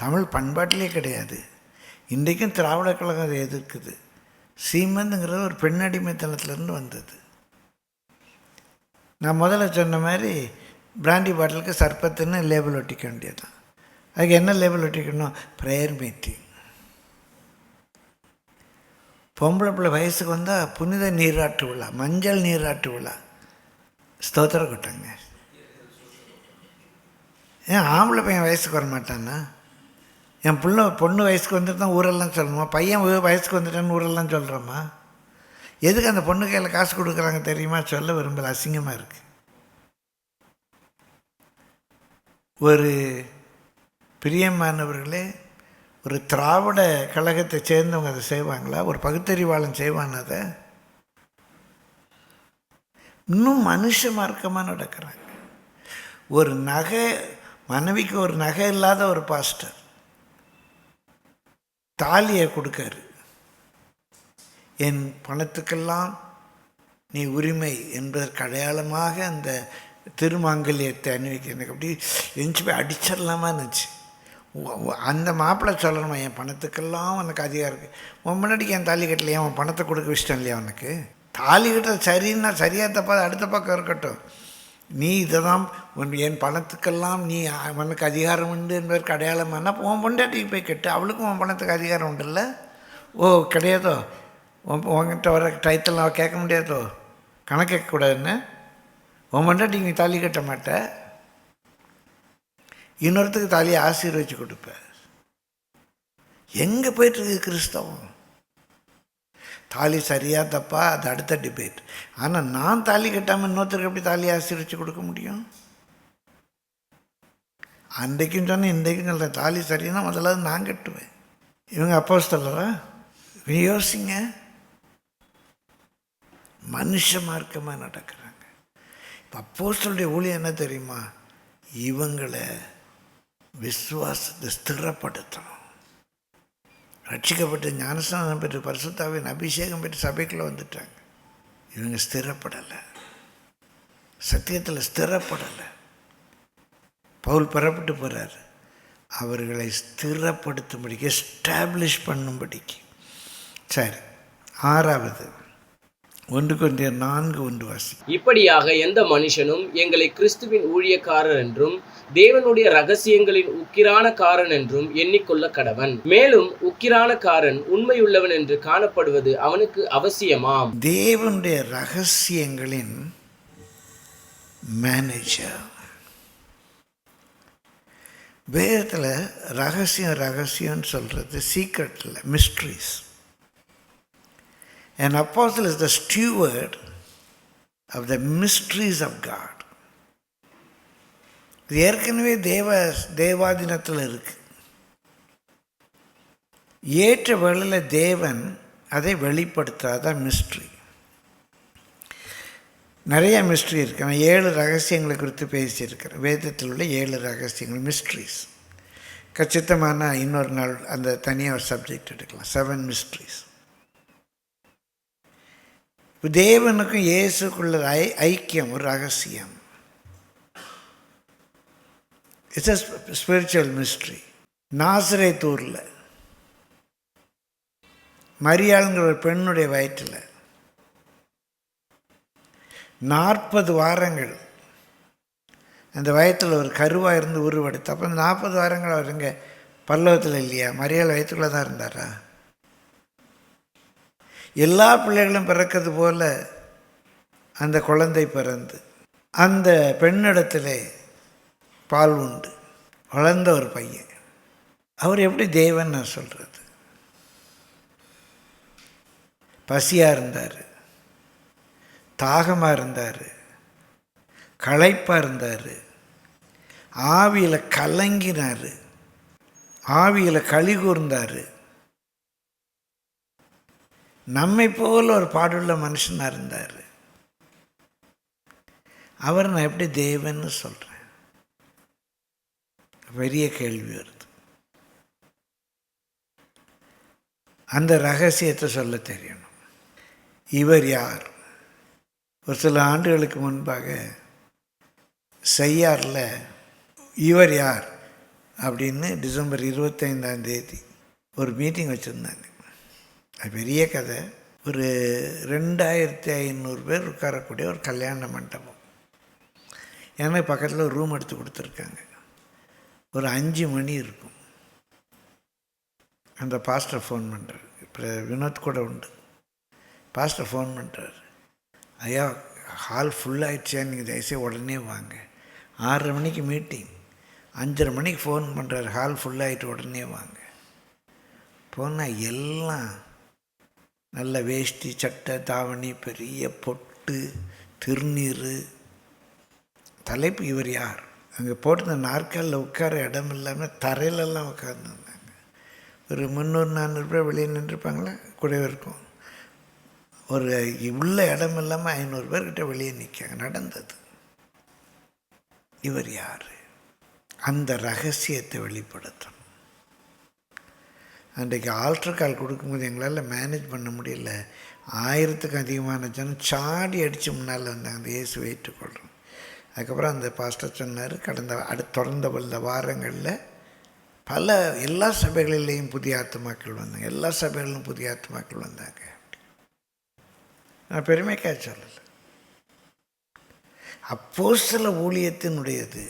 தமிழ் பண்பாட்டிலே கிடையாது. இன்றைக்கும் திராவிட கழகம் அதை எதிர்க்குது. சீமந்துங்கிறது ஒரு பெண்ணடிமைத்தனத்திலேருந்து வந்தது. நான் முதல்ல சொன்ன மாதிரி பிராண்டி பாட்டிலுக்கு சர்பத்துன்னு லேபிள் ஒட்டிக்க வேண்டியதுதான். அதுக்கு என்ன லேபிள் ஒட்டிக்கணும்? Prayer meeting. பொம்பளை பிள்ளை வயசுக்கு வந்தால் புனித நீராட்டு விழா, மஞ்சள் நீராட்டு விழா, ஸ்தோத்திர கூட்டங்க. ஏன் ஆம்பளை பையன் வயசுக்கு வர மாட்டான்னா? என் பொண்ணு வயசுக்கு வந்துட்டு தான் ஊரெல்லாம் சொல்லணுமா? பையன் வயசுக்கு வந்துட்டான்னு ஊரெல்லாம் சொல்கிறோமா? எதுக்கு அந்த பொண்ணு கையில் காசு கொடுக்குறாங்க தெரியுமா? சொல்ல விரும்பல, அசிங்கமாக இருக்குது. ஒரு பிரியமானவர்களே, ஒரு திராவிட கழகத்தை சேர்ந்தவங்க அதை செய்வாங்களா? ஒரு பகுத்தறிவாளன் செய்வான் அதை? இன்னும் மனுஷ மார்க்கமாக நடக்கிறாங்க. ஒரு நகை, மனைவிக்கு ஒரு நகை இல்லாத ஒரு பாஸ்டர் தாலியை கொடுக்காரு. என் பணத்துக்கெல்லாம் நீ உரிமை என்பதற்கு அடையாளமாக அந்த திருமாங்கல்யத்தை அணிவிக்க. எனக்கு அப்படி எஞ்சி போய் அடிச்சிடலாமா இருந்துச்சு. அந்த மாப்பிள்ளை சொல்லணுமா, என் பணத்துக்கெல்லாம் உனக்கு அதிகம் இருக்குது. உன் முன்னாடிக்கு என் தாலி கட்டலையா? உன் பணத்தை கொடுக்க இஷ்டம் இல்லையா உனக்கு? தாலி கட்டுறது சரின்னா சரியாக தப்பா அடுத்த பக்கம் இருக்கட்டும். நீ இதை தான் என் பணத்துக்கெல்லாம் நீ உனக்கு அதிகாரம் உண்டு என்பதற்கு அடையாளமானா உன் பொண்டாட்டிக்கு போய் கட்டு. அவளுக்கும் உன் பணத்துக்கு அதிகாரம் உண்டுல்ல? ஓ கிடையாதோ? உங்ககிட்ட வர டயத்தெல்லாம் கேட்க முடியாதோ? கணக்கு கேட்கக்கூடாதுன்னு உன் பொண்டாட்டிக்கு நீ தாலி கட்ட மாட்ட, இன்னொருத்துக்கு தாலியை ஆசீர்வச்சு கொடுப்ப. எங்கே போயிட்டுருக்கு கிறிஸ்தவம்? தாலி சரியா தப்பா அது அடுத்த டிபேட். ஆனால் நான் தாலி கட்டாமல் இன்னொருத்தருக்கு எப்படி தாலியை ஆசீர்வச்சு கொடுக்க முடியும்? அன்றைக்கும் சொன்னேன், இன்றைக்கும் சொல்கிறேன், தாலி சரின்னா முதலாவது நான் கட்டுவேன். இவங்க அப்போஸ்தலரா? யோசிங்க. மனுஷ மார்க்கமாக நடக்கிறாங்க. இப்போ அப்போஸ்தலருடைய ஊழியம் என்ன தெரியுமா? இவங்களை விசுவாசத்தை ஸ்திரப்படுத்தணும். ரட்சிக்கப்பட்டு ஞானஸ்நானம் பெற்று பரிசுத்தாவின் அபிஷேகம் பெற்று சபைக்குள்ளே வந்துட்டாங்க. இவங்க ஸ்திரப்படலை, சத்தியத்தில் ஸ்திரப்படலை. பவுல் பெறப்பட்டு போகிறார், அவர்களை ஸ்திரப்படுத்தும்படிக்கு, எஸ்டாப்ளிஷ் பண்ணும்படிக்கு. சரி, 6வது 1 கொரிந்தியர் 4:1 வாசி. இப்படியாக எந்த மனுஷனும் எங்களை கிறிஸ்துவின் ஊழியக்காரர் என்றும் தேவனுடைய ரகசியங்களின் உக்கிரானக்காரன் என்றும் எண்ணிக்கொள்ள கடவன். மேலும் உக்கிரானக்காரன் உண்மையுள்ளவன் என்று காணப்படுவது அவனுக்கு அவசியமாம். தேவனுடைய ரகசியங்களின் மேனேஜர். வேதத்தில் ரகசியம்னு சொல்கிறது சீக்ரெட் இல்லை, mysteries. An apostle is the steward of the mysteries of God. இது ஏற்கனவே தேவாதீனத்தில் இருக்கு. ஏற்ற வேளையில் தேவன் அதை வெளிப்படுத்தாதான் மிஸ்ட்ரி. நிறைய மிஸ்ட்ரி இருக்கு. நான் 7 ரகசியங்களை குறித்து பேசியிருக்கிறேன். வேதத்தில் உள்ள 7 ரகசியங்கள், மிஸ்ட்ரிஸ். கச்சித்தமான இன்னொரு நாள் அந்த தனியாக ஒரு சப்ஜெக்ட் எடுக்கலாம். 7 மிஸ்ட்ரிஸ். தேவனுக்கும் இயேசுக்குள்ள ஐக்கியம் ஒரு ரகசியம். It's a spiritual mystery. நாசரேத்தூரில் மரியாளுங்கிற ஒரு பெண்ணுடைய வயிற்றில் 40 வாரங்கள் அந்த வயத்தில் ஒரு கருவாக இருந்து உருவெடுத்து. அப்போ அந்த 40 வாரங்கள் அவர் இங்கே பல்லவத்தில் இல்லையா? மரியாள் வயிற்றுக்குள்ளே தான் இருந்தாரா? எல்லா பிள்ளைகளும் பிறக்கிறது போல அந்த குழந்தை பிறந்து அந்த பெண்ணிடத்திலே பால் உண்டு வளர்ந்த ஒரு பையன். அவர் எப்படி தேவன் நான் சொல்கிறது? பசியாக இருந்தார், தாகமாக இருந்தார், களைப்பாக இருந்தார், ஆவியில் கலங்கினார், ஆவியில் களி கூர்ந்தார். நம்மை போல் ஒரு பாடுள்ள மனுஷனாக இருந்தார். அவர் நான் எப்படி தேவன்னு சொல்கிறேன்? பெரிய கேள்வி வருது. அந்த ரகசியத்தை சொல்ல தெரியணும். இவர் யார்? ஒரு சில ஆண்டுகளுக்கு முன்பாக செய்யாரில் இவர் யார் அப்படின்னு டிசம்பர் 25 ஒரு மீட்டிங் வச்சுருந்தாங்க. அது பெரிய கதை. ஒரு 2500 பேர் உட்காரக்கூடிய ஒரு கல்யாண மண்டபம். எனக்கு பக்கத்தில் ஒரு ரூம் எடுத்து கொடுத்துருக்காங்க. ஒரு 5 மணி இருக்கும். அந்த பாஸ்டர் ஃபோன் பண்ணுறாரு. இப்போ வினோத் கூட உண்டு. பாஸ்டர் ஃபோன் பண்ணுறாரு, ஐயா ஹால் ஃபுல்லாகிடுச்சா, நீங்கள் தயவுசெய்து உடனே வாங்க. 6:30 மணிக்கு மீட்டிங், 5:30 மணிக்கு ஃபோன் பண்ணுறாரு, ஹால் ஃபுல்லாகிட்டு உடனே வாங்க. போனால் எல்லாம் நல்ல வேஷ்டி சட்டை தாவணி, பெரிய பொட்டு, திருநீர். தலைப்பு இவர் யார். அங்கே போட்டிருந்த நாற்காலில் உட்கார இடம் இல்லாமல் தரையிலெல்லாம் உட்காந்துருந்தாங்க. ஒரு 300-400 பேர் வெளியே நின்றுருப்பாங்களா, கூடவே இருக்கும். ஒரு உள்ள இடம் இல்லாமல் 500 பேர்கிட்ட வெளியே நிற்காங்க. நடந்தது. இவர் யார்? அந்த ரகசியத்தை வெளிப்படுத்தணும். அன்றைக்கு ஆல்டர் கால் கொடுக்கும்போது எங்களால் மேனேஜ் பண்ண முடியல. 1000க்கும் அதிகமான ஜனம் சாடி அடித்து முன்னால் வந்தாங்க அந்த இயேசுவை ஏற்றுக்கொள்கிறோம். அதுக்கப்புறம் அந்த பாஸ்டர் சொன்னார், தொடர்ந்த பல வாரங்களில் எல்லா சபைகளிலேயும் புதிய ஆத்துமாக்கள் வந்தாங்க. எல்லா சபைகளிலும் புதிய ஆத்துமாக்கள் வந்தாங்க. நான் பெருமைக்காக சொல்லலை. அப்போஸ்தல ஊழியத்தினுடையது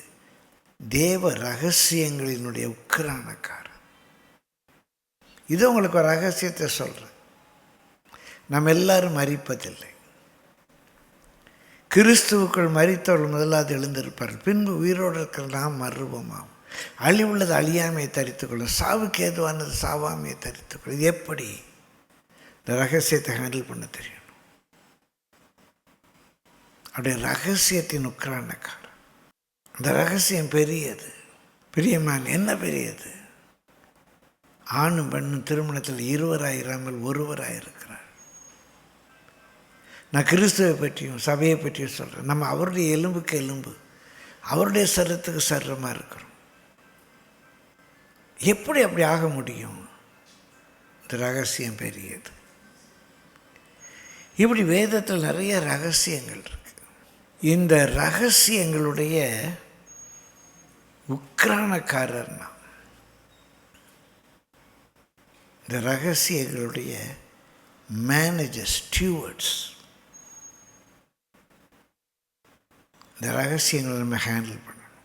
தேவ ரகசியங்களினுடைய உக்கிரானக்காரன். இது உங்களுக்கு ஒரு ரகசியத்தை சொல்கிறேன். நம்ம எல்லாரும் மரிப்பதில்லை. கிறிஸ்துவுக்குள் மரித்தவர்கள் முதலாவது எழுந்திருப்பார்கள், பின்பு உயிரோடு இருக்கிற நாம் மறுரூபமாகும். அழிவுள்ளது அழியாமையை தரித்துக்கொள்ளும், சாவுக்கு ஏதுவானது சாவாமையை தரித்துக்கொள்ளும். இது எப்படி? இந்த ரகசியத்தை ஹேண்டில் பண்ண தெரியணும். அப்படியே ரகசியத்தின் உக்கிரானக்காரன். அந்த ரகசியம் பெரியது. பிரியமான என்ன பெரியது? ஆணும் பெண்ணும் திருமணத்தில் இருவராயிராமல் ஒருவராயிருக்கிறார். நான் கிறிஸ்துவை பற்றியும் சபையை பற்றியும் சொல்கிறேன். நம்ம அவருடைய எலும்புக்கு எலும்பு, அவருடைய சரீரத்துக்கு சரீரமாக இருக்கிறோம். எப்படி அப்படி ஆக முடியும்? இந்த ரகசியம் பெரியது. இப்படி வேதத்தில் நிறைய ரகசியங்கள் இருக்கு. இந்த ரகசியங்களுடைய உக்கிரானக்காரர்னா, இந்த ரகசியங்களுடைய மேனேஜர், ஸ்டூவர்ட்ஸ். இந்த ரகசியங்களை நம்ம ஹேண்டில் பண்ணணும்.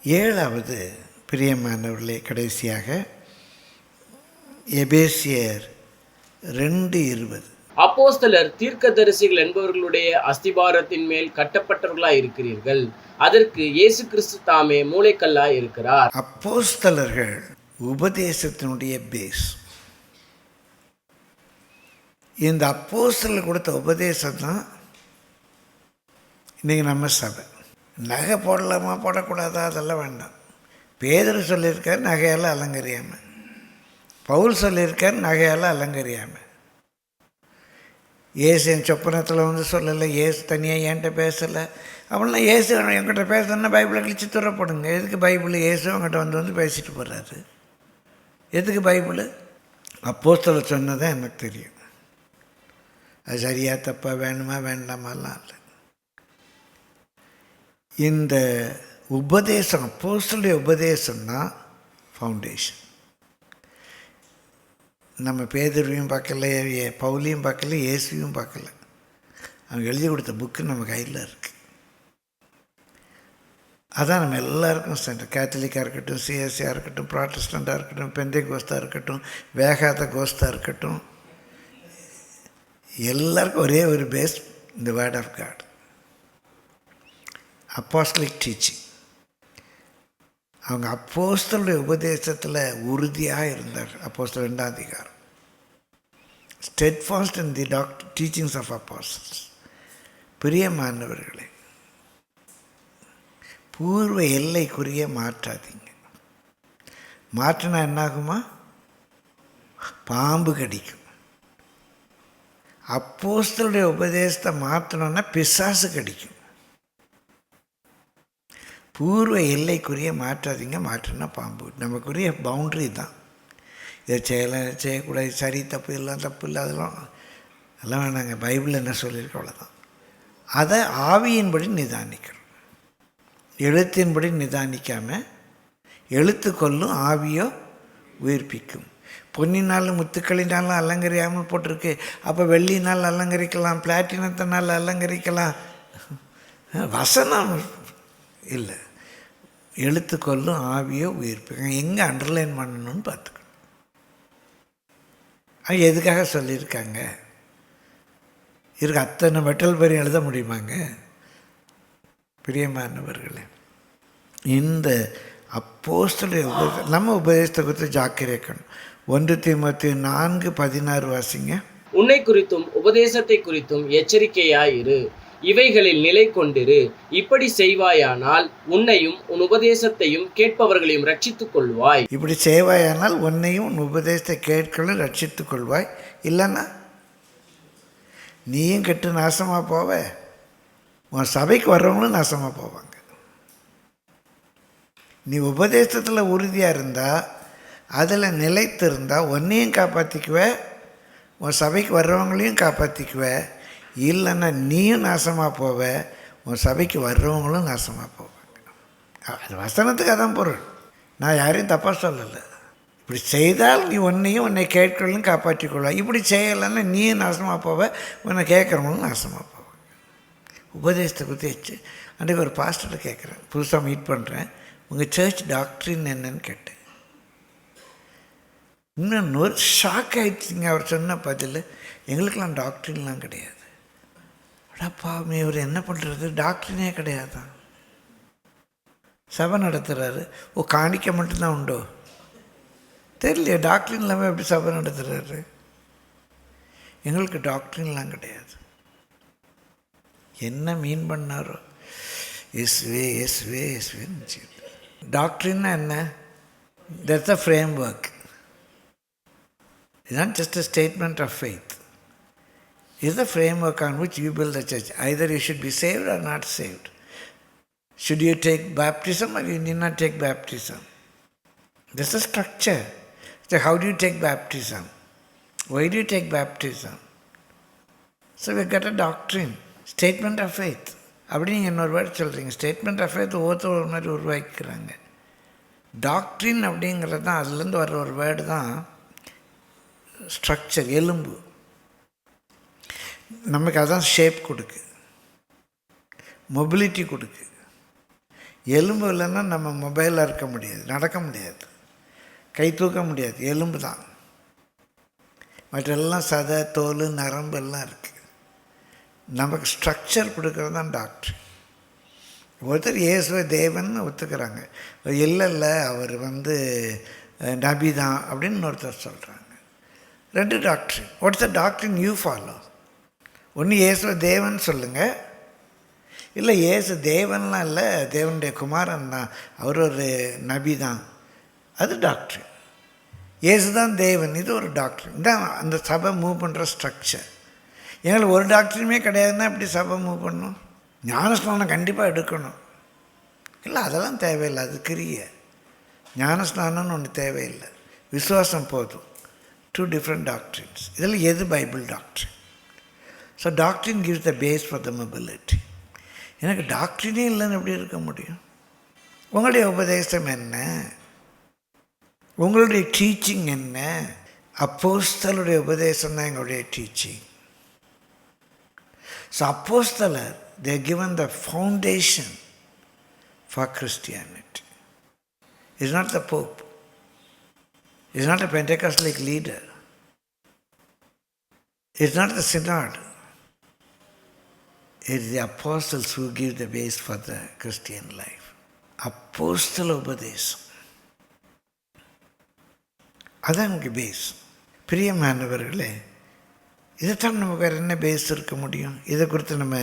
7வது பிரியமானவர்களே, கடைசியாக எபேசியர் 2:20. அப்போஸ்தலர் தீர்க்கதரிசிகள் என்பவர்களுடைய அஸ்திபாரத்தின் மேல் கட்டப்பட்டவர்களாய் இருக்கிறீர்கள், அதற்கு இயேசு கிறிஸ்து தாமே மூளைக்கல்லாய் இருக்கிறார். அப்போஸ்தலர்கள் உபதேசத்தினுடைய பேஸ். இந்த அப்போஸ்தலர் கொடுத்த உபதேசம் தான் இன்றைக்கி நம்ம சபை. நகை போடலாமா போடக்கூடாதா அதெல்லாம் வேண்டாம். பேதுரு சொல்லியிருக்கார் நகையால் அலங்கரியாமல், பவுல் சொல்லியிருக்கார் நகையால் அலங்கரியாமல். ஏசு என் சொப்பனத்தில் வந்து சொல்லலை, ஏசு தனியாக என்கிட்ட பேசலை அப்படின்னா. ஏசு என்கிட்ட பேசணுன்னா பைபிளை கழிச்சு துறப்படுங்க. எதுக்கு பைபிள்? ஏசு அவங்ககிட்ட வந்து பேசிட்டு போகிறாரு. எதுக்கு பைபிள்? அப்போஸ்தலர் சொன்னதான் எனக்கு தெரியும். அது சரியா தப்பா, வேணுமா வேண்டாமாலாம் இல்லை. இந்த உபதேசம், அப்போஸ்தலருடைய உபதேசம்னா ஃபவுண்டேஷன். நம்ம பேதுருவையும் பார்க்கல, பவுலையும் பார்க்கல, இயேசுவையும் பார்க்கல. அவங்க எழுதி கொடுத்த புக்கு நம்ம கையில் இருக்குது. அதான் நம்ம எல்லாருக்கும் சென்டர். கேத்தலிக்காக இருக்கட்டும், சிஎஸ்சியாக இருக்கட்டும், ப்ராட்டஸ்டண்ட்டாக இருக்கட்டும், பெந்தை கோஸ்தாக இருக்கட்டும், வேகாத கோஸ்தாக இருக்கட்டும், எல்லாருக்கும் ஒரே ஒரு பேஸ், இந்த word of God, apostolic teaching. அவங்க அப்போஸ்தலருடைய உபதேசத்தில் உறுதியாக இருந்தார். அப்போஸ்தலர் 2ஆம் அதிகாரம், steadfast in the teachings of apostles. பிரியமானவர்களே, பூர்வ எல்லைக்குரிய மாற்றாதீங்க. மாற்றினா என்னாகுமா? பாம்பு கடிக்கும். அப்போஸ்தலருடைய உபதேசத்தை மாற்றணுன்னா பிசாசு கடிக்கும். பூர்வ எல்லைக்குரிய மாற்றாதீங்க. மாற்றினா பாம்பு. நமக்குரிய பவுண்ட்ரி தான். இதை செய்யக்கூடாது, சரி தப்பு, எல்லாம் தப்பு இல்லை, அதெல்லாம் வேணாங்க. பைபிள் என்ன சொல்லியிருக்க அவ்வளோதான். அதை ஆவியின்படி நிதானிக்கிறோம், எழுத்தின்படி நிதானிக்காமல் எழுத்து கொல்லும், ஆவியோ உயிர்ப்பிக்கும். பொன்னினாலும் முத்துக்களினாலும் அலங்கரியாமல் போட்டிருக்கு. அப்போ வெள்ளினால் அலங்கரிக்கலாம், பிளாட்டினத்தினால் அலங்கரிக்கலாம். வசனம் இல்லை. எழுத்து கொல்லும், ஆவியோ உயிர்ப்பிக்கும். எங்கே அண்டர்லைன் பண்ணணும்னு பார்த்துக்கணும். அது எதுக்காக சொல்லியிருக்காங்க? அத்தனை மெட்டல் பேர் எழுத முடியுமாங்க? பிரியமானவர்களே, இந்த அப்போஸ்தலர் நம்ம உபதேசத்தை குறித்து ஜாக்கிரதைக்கணும். 1 தீமோத்தேயு 4:16 வாசிங்க. உன்னை குறித்தும் உபதேசத்தை குறித்தும் எச்சரிக்கையாயிரு, இவைகளில் நிலை கொண்டிரு. இப்படி செய்வாயானால் உன்னையும் உன் உபதேசத்தையும் கேட்பவர்களையும் ரட்சித்துக் கொள்வாய். இப்படி செய்வாயானால் உன்னையும் உன் உபதேசத்தை கேட்கலும் ரட்சித்துக் கொள்வாய். இல்லைன்னா நீயும் கெட்டு நாசமாக போவ, உன் சபைக்கு வர்றவங்களும் நாசமாக போவாங்க. நீ உபதேசத்தில் உறுதியாக இருந்தால், அதில் நிலைத்து இருந்தால் உன்னையும் காப்பாற்றிக்குவ, உன் சபைக்கு வர்றவங்களையும் காப்பாற்றிக்குவ. இல்லைன்னா நீயும் நாசமாக போவ, உன் சபைக்கு வர்றவங்களும் நாசமாக போவாங்க. அது வசனத்துக்கு அதான் பொருள். நான் யாரையும் தப்பாக சொல்லலை. இப்படி செய்தால் நீ உன்னையும் உன்னை கேட்கறதும் காப்பாற்றிக்கொள்ள. இப்படி செய்யலைன்னா நீயும் நாசமாக போவ, உன்னை கேட்குறவங்களும் நாசமாக போவாங்க. உபதேசத்தை குறித்து அன்றைக்கு ஒரு பாஸ்டர்கிட்ட கேட்குறேன், புதுசாக மீட் பண்ணுறேன், உங்கள் சர்ச் டாக்டரின் என்னன்னு கேட்டேன். இன்னொன்று ஷாக் ஆகிடுச்சிங்க அவர் சொன்ன பதில். எங்களுக்கெல்லாம் டாக்டரின்லாம் கிடையாது. அடப்பாமே, இவர் என்ன பண்ணுறது? டாக்டரினே கிடையாதான். சபை நடத்துகிறாரு. காணிக்க மட்டும்தான் உண்டோ தெரியலையே. டாக்டரின் இல்லாமல் எப்படி சபை நடத்துகிறாரு? எங்களுக்கு டாக்டரின்லாம் கிடையாது. என்ன மீன் பண்ணாரோ? எஸ்வே எஸ்வே எஸ்வேன்னு. டாக்டரின்னா என்ன? That's a frame work. It's not just a statement of faith. It's the framework on which you build the church. Either you should be saved or not saved. Should you take baptism or you need not take baptism? There's a structure. So how do you take baptism? Why do you take baptism? So we've got a doctrine. Statement of faith. அப்படி நீங்கள் இன்னொரு word சொல்கிறீங்க. Statement of faith ஒவ்வொருத்தர் ஒரு மாதிரி உருவாக்கிக்கிறாங்க. Doctrine அப்படிங்கிறது தான், அதுலேருந்து வர்ற ஒரு வேர்டு தான் ஸ்ட்ரக்சர், எலும்பு. நமக்கு அதான் ஷேப் கொடுக்கு, மொபிலிட்டி கொடுக்கு. எலும்பு இல்லைன்னா நம்ம மொபைலில் இருக்க முடியாது, நடக்க முடியாது, கை தூக்க முடியாது. எலும்பு தான். மற்றெல்லாம் சதை, தோல், நரம்பு எல்லாம் இருக்குது. நமக்கு ஸ்ட்ரக்சர் கொடுக்கறது தான் டாக்டர். ஒருத்தர் இயேசுவை தேவன் ஒத்துக்கிறாங்க, இல்லை அவர் நபி தான் அப்படின்னு ஒருத்தர் சொல்கிறாங்க. ரெண்டு டாக்டர். வாட்ஸ் த டாக்டரின் யூ ஃபாலோ? ஒன்று இயேசுவை தேவன் சொல்லுங்கள், இல்லை இயேசு தேவன்லாம் இல்லை, தேவனுடைய குமாரன் தான், அவர் ஒரு நபி தான், அது டாக்டர். இயேசு தான் தேவன், இது ஒரு டாக்டர். இதான் அந்த சபை மூவ் பண்ணுற ஸ்ட்ரக்சர். எங்களுக்கு ஒரு டாக்டருமே கிடையாதுன்னா எப்படி சபை மூவ் பண்ணணும்? ஞானஸ்நானம் கண்டிப்பாக எடுக்கணும். இல்லை அதெல்லாம் தேவையில்லை, அது கிரிய. ஞானஸ்நானம்னு ஒன்று தேவையில்லை, விசுவாசம் போதும். 2 different doctrines. இதில் எது Bible doctrine? So doctrine gives the base for the mobility. எனக்கு டாக்டரினே இல்லைன்னு எப்படி இருக்க முடியும்? உங்களுடைய உபதேசம் என்ன? உங்களுடைய டீச்சிங் என்ன? அப்போஸ்தலருடைய உபதேசம் தான் எங்களுடைய டீச்சிங். ஸோ அப்போஸ்தலர், they are given the foundation for Christianity. It's not the Pope. It's not a Pentecostal leader. It's not the synod. It's the apostles who give the base for the Christian life. அப்போஸ்தல உபதேசம் அதான் நமக்கு base. பிரியமானவர்களே, இதைத்தான் நமக்கு வேறு என்ன base இருக்க முடியும்? இதை குறித்து நம்ம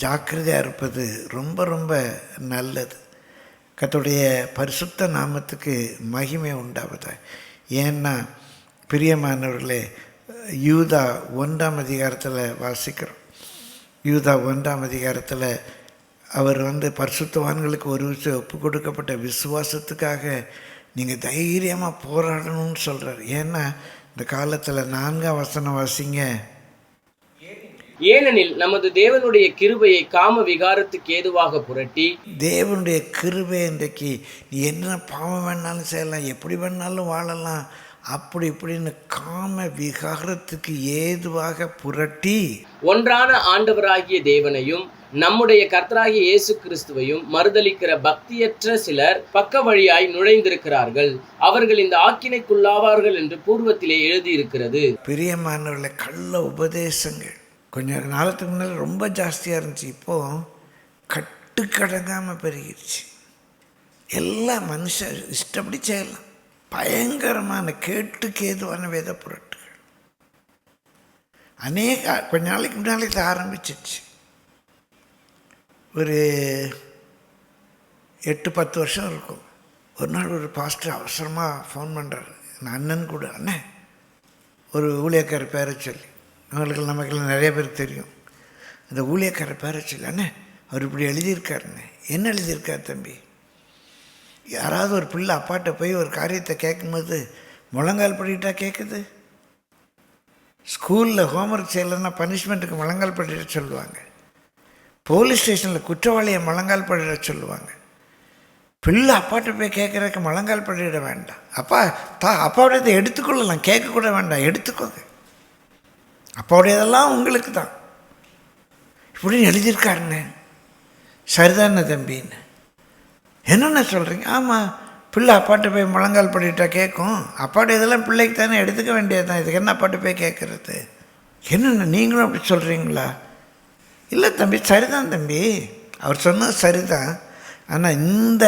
ஜாக்கிரதையாக இருப்பது ரொம்ப ரொம்ப நல்லது. கர்த்தருடைய பரிசுத்த நாமத்துக்கு மகிமை உண்டாவதா. ஏன்னா பிரியமானவர்களே, யூதா 1ஆம் அதிகாரத்தில் வாசிக்கிறோம். யூதா 1ஆம் அதிகாரத்தில் அவர் பரிசுத்தவான்களுக்கு ஒரு விஷயம் ஒப்பு கொடுக்கப்பட்ட விசுவாசத்துக்காக நீங்கள் தைரியமாக போராடணும்னு சொல்கிறார். ஏன்னா இந்த காலத்தில் 4ஆம் வசனம் வாசிங்க. ஏனெனில் நமது தேவனுடைய கிருபையை காம விகாரத்துக்கு ஏதுவாக புரட்டி, தேவனுடைய கிருபை இன்றைக்கு நீ என்ன பாவம் வேணாலும் செய்யலாம், எப்படி வேணாலும் வாழலாம், அப்படி இப்படின்னு காம விகாரத்துக்கு ஏதுவாக புரட்டி ஒன்றான ஆண்டவராகிய தேவனையும் நம்முடைய கர்த்தராகிய இயேசு கிறிஸ்துவையும் மறுதலிக்கிற பக்தியற்ற சிலர் பக்க வழியாய் நுழைந்திருக்கிறார்கள். அவர்கள் இந்த ஆக்கினைக்குள்ளாவார்கள் என்று பூர்வத்திலே எழுதியிருக்கிறது. பிரியமானவர்களை, கள்ள உபதேசங்கள் கொஞ்ச நாளத்துக்கு முன்னால் ரொம்ப ஜாஸ்தியாக இருந்துச்சு. இப்போது கட்டுக்கடங்காமல் பெருகிடுச்சு. எல்லா மனுஷன் இஷ்டப்படி செய்யலாம். பயங்கரமான கேட்டுக்கு ஏதுவான வேத புரட்டுகள் கொஞ்ச நாளைக்கு முன்னாலே இது ஆரம்பிச்சிச்சு. ஒரு 8-10 வருஷம் இருக்கும். ஒரு நாள் ஒரு பாஸ்டர் அவசரமாக ஃபோன் பண்ணுறாரு. என் அண்ணன் கூட, அண்ணன் ஒரு ஊழியக்கார பேரை சொல்லி, நமக்கெல்லாம் நிறைய பேருக்கு தெரியும். அந்த ஊழியக்கார பேரை சொல்லி, அண்ணே அவர் இப்படி எழுதியிருக்காருண்ணே. என்ன எழுதியிருக்கார் தம்பி? யாராவது ஒரு பிள்ளை அப்பாட்ட போய் ஒரு காரியத்தை கேட்கும்போது முழங்கால் படிக்கிட்டா கேட்குது. ஸ்கூலில் ஹோம்ஒர்க் செய்யலைன்னா பனிஷ்மெண்ட்டுக்கு முழங்கால் படிட சொல்லுவாங்க. போலீஸ் ஸ்டேஷனில் குற்றவாளியை முழங்கால் படிட சொல்லுவாங்க. பிள்ளை அப்பாட்ட போய் கேட்குறதுக்கு முழங்கால் படிட வேண்டாம். அப்பாவுடையதை எடுத்துக்கொள்ளலாம், கேட்கக்கூட வேண்டாம், எடுத்துக்கோங்க. அப்பாவுடையதெல்லாம் உங்களுக்கு தான். இப்படின்னு எழுதியிருக்காருண்ணே. சரிதானே தம்பின்னு. என்னென்ன சொல்கிறீங்க? ஆமாம், பிள்ளை அப்பாட்ட போய் முழங்கால் படிட்டா கேட்கும். அப்பாட்ட இதெல்லாம் பிள்ளைக்கு தானே, எடுத்துக்க வேண்டியது தான். இதுக்கு என்ன அப்பாட்ட போய் கேட்குறது? என்னென்ன நீங்களும் அப்படி சொல்கிறீங்களா? இல்லை தம்பி, சரிதான் தம்பி, அவர் சொன்னது சரிதான். ஆனால் இந்த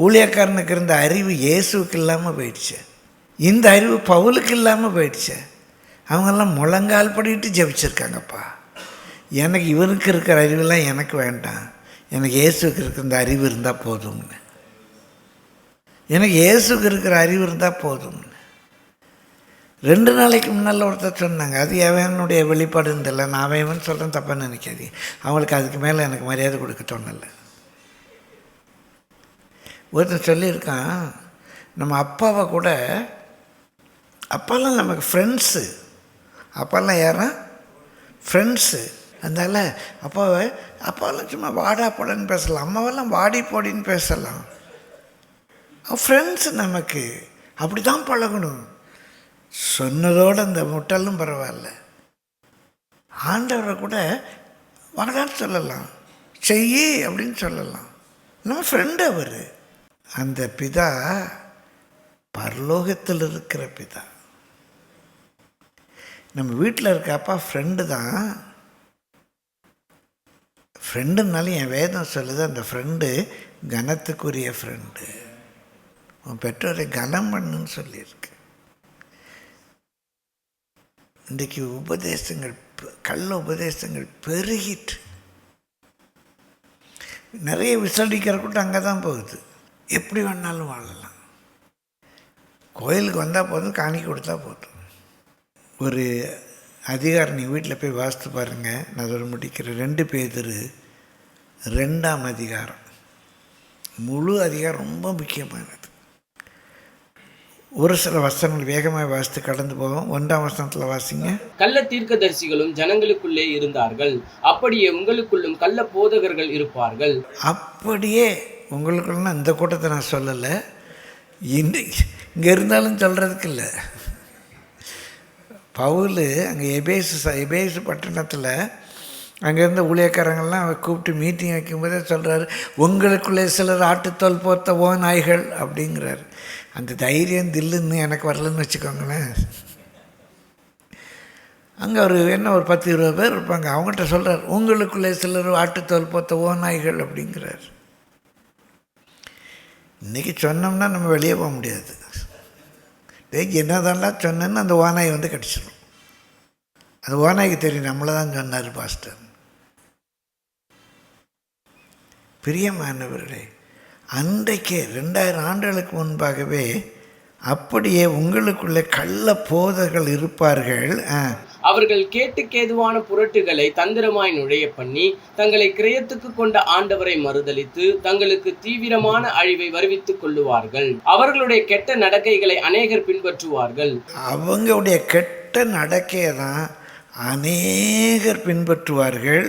ஊழியக்காரனுக்கு இருந்த அறிவு இயேசுக்கு இல்லாமல் போயிடுச்சு. இந்த அறிவு பவுலுக்கு இல்லாமல் போயிடுச்சு. அவங்கெல்லாம் முழங்கால் படிட்டு ஜெபிச்சிருக்காங்கப்பா. எனக்கு இவனுக்கு இருக்கிற அறிவெல்லாம் எனக்கு வேண்டாம், எனக்கு இயேசுக்கு இருக்கிற இந்த அறிவு இருந்தால் போதும்னு. எனக்கு இயேசுக்கு இருக்கிற அறிவு இருந்தால் போதும்னு. 2 நாளைக்கு முன்னால் ஒருத்தர் சொன்னாங்க. அது எவனுடைய வெளிப்பாடுன்னு தெரியல. நான் அவன் சொல்கிறேன், தப்பாக நினைக்காது. அவங்களுக்கு அதுக்கு மேலே எனக்கு மரியாதை கொடுக்க தோணலை. ஒருத்தர் சொல்லியிருக்கான், நம்ம அப்பாவை கூட, அப்பாலாம் நமக்கு ஃப்ரெண்ட்ஸு. அப்பாலாம் யாரா? ஃப்ரெண்ட்ஸு. அதனால் அப்பாவெல்லாம் சும்மா வாடா போடன்னு பேசலாம், அம்மாவெல்லாம் வாடி போடின்னு பேசலாம். ஃப்ரெண்ட்ஸு நமக்கு. அப்படி தான் பழகணும். சொன்னதோடு அந்த முட்டாலும் பரவாயில்ல. ஆண்டவரை கூட வாடான்னு சொல்லலாம், செய்யி அப்படின்னு சொல்லலாம். நம்ம ஃப்ரெண்டு அவர். அந்த பிதா பரலோகத்தில் இருக்கிற பிதா. நம்ம வீட்டில் இருக்க அப்பா ஃப்ரெண்டு தான். ஃப்ரெண்டுனாலும் என் வேதம் சொல்லுது, அந்த ஃப்ரெண்டு கனத்துக்குரிய ஃப்ரெண்டு. உன் பெற்றோரை கனம் பண்ணுன்னு சொல்லியிருக்கு. இன்றைக்கு உபதேசங்கள், கள்ள உபதேசங்கள் பெருகிட்டு நிறைய விசாரிக்கிற கூட்டம் அங்கே தான் போகுது. எப்படி வேணாலும் வாழலாம். கோயிலுக்கு வந்தால் போதும், காணிக்கை கொடுத்தா போதும். ஒரு அதிகாரம் நீ வீட்டில் போய் வாசித்து பாருங்கள். நான் அதோட முடிக்கிறேன். 2 பேதுரு 2ஆம் அதிகாரம். முழு அதிகாரம் ரொம்ப முக்கியமானது. ஒரு சில வசனங்கள் வேகமாக வாசித்து கடந்து போவோம். 1ஆம் வசனத்தில் வாசிங்க. கள்ள தீர்க்கதரிசிகளும் ஜனங்களுக்குள்ளே இருந்தார்கள், அப்படியே உங்களுக்குள்ளும் கள்ள போதகர்கள் இருப்பார்கள். அப்படியே உங்களுக்குள்ள இந்த கூட்டத்தை நான் சொல்லலை, இங்கே இருந்தாலும் சொல்கிறதுக்கு இல்லை. பவுல் அங்கே எபேசு பட்டணத்தில் அங்கேருந்து ஊழியக்காரங்கள்லாம் கூப்பிட்டு மீட்டிங் வைக்கும்போதே சொல்கிறாரு, உங்களுக்குள்ளே சிலர் ஆட்டுத்தோல் போத்த நாய்கள் அப்படிங்கிறார். அந்த தைரியம் தில்லுன்னு எனக்கு வரலன்னு வச்சுக்கோங்களேன். அங்கே ஒரு 10-20 பேர் இருப்பாங்க. அவங்ககிட்ட சொல்கிறார், உங்களுக்குள்ளே சிலர் ஆட்டுத்தோல் போத்த நாய்கள் அப்படிங்கிறார். இன்றைக்கி சொன்னோம்னா நம்ம வெளியே போக முடியாது. என்னதெல்லாம் சொன்னேன்னு அந்த ஓநாய் வந்து கடிச்சிடும். அது ஓநாய்க்கு தெரியும் நம்மளை தான் சொன்னார் பாஸ்டர். பிரியமானவர்களே, அன்றைக்கே 2000 ஆண்டுகளுக்கு முன்பாகவே அப்படியே உங்களுக்குள்ளே கள்ள போதகர்கள் இருப்பார்கள். அவர்கள் கேட்டுக்கேதுவான புரட்டுகளை தந்திரமாய் நுழைய பண்ணி தங்களை கிரயத்துக்கு கொண்ட ஆண்டவரை மறுதலித்து தங்களுக்கு தீவிரமான அழிவை வருவித்துக் கொள்ளுவார்கள். அவர்களுடைய கெட்ட நடக்கைகளை அநேகர் பின்பற்றுவார்கள். அவங்களுடைய கெட்ட நடக்கையை தான் அநேகர் பின்பற்றுவார்கள்.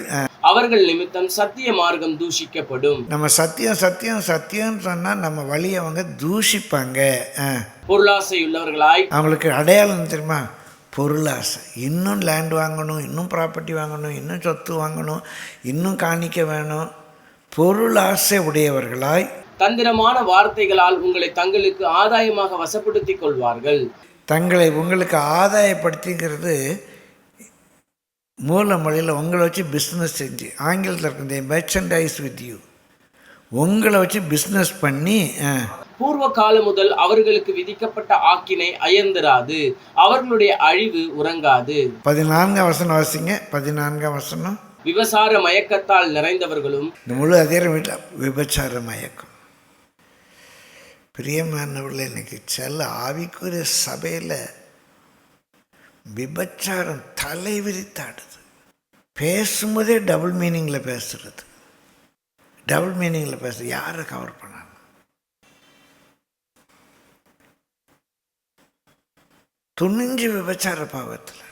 அவர்கள் நிமித்தம் சத்திய மார்க்கம் தூஷிக்கப்படும். நம்ம சத்தியம் சத்தியம் சத்தியம்னு சொன்னால் நம்ம வழியை அவங்க தூஷிப்பாங்க. பொருளாசை உள்ளவர்களாய். அவங்களுக்கு அடையாளம் தெரியுமா? பொருளாசை. இன்னும் லேண்ட் வாங்கணும், இன்னும் ப்ராப்பர்ட்டி வாங்கணும், இன்னும் சொத்து வாங்கணும், இன்னும் காணிக்க வேணும். பொருளாசை உடையவர்களாய் தந்திரமான வார்த்தைகளால் உங்களை தங்களுக்கு ஆதாயமாக வசப்படுத்திக் கொள்வார்கள். தங்களை உங்களுக்கு ஆதாயப்படுத்திங்கிறது மூல மொழியில் உங்களை வச்சு பிஸ்னஸ் செஞ்சு, ஆங்கிலத்தில் இருக்குது மெர்ச்சன்டைஸ் வித் யூ, உங்களை வச்சு பிஸ்னஸ் பண்ணி. பூர்வ காலம் முதல் அவர்களுக்கு விதிக்கப்பட்ட ஆக்கினை அயர்ந்திராது, அவர்களுடைய அழிவு உறங்காது. 14 வசனம் வாசிங்க. 14 வசனம். விபசார மயக்கத்தால் நிறைந்தவர்களும். இந்த முழு அதிகாரம் வீட்டில் விபச்சார மயக்கம். பிரியமானவர்கள், இன்னைக்கு சில ஆவிக்குரிய சபையில் விபச்சாரம் தலை விரித்தாடுது. பேசும்போதே டபுள் மீனிங்கில் பேசுறது. டபுள் மீனிங்கில் பேசுறது யாரை கவர் பண்ணாங்க? துணிஞ்சு விபச்சார பாவத்தில்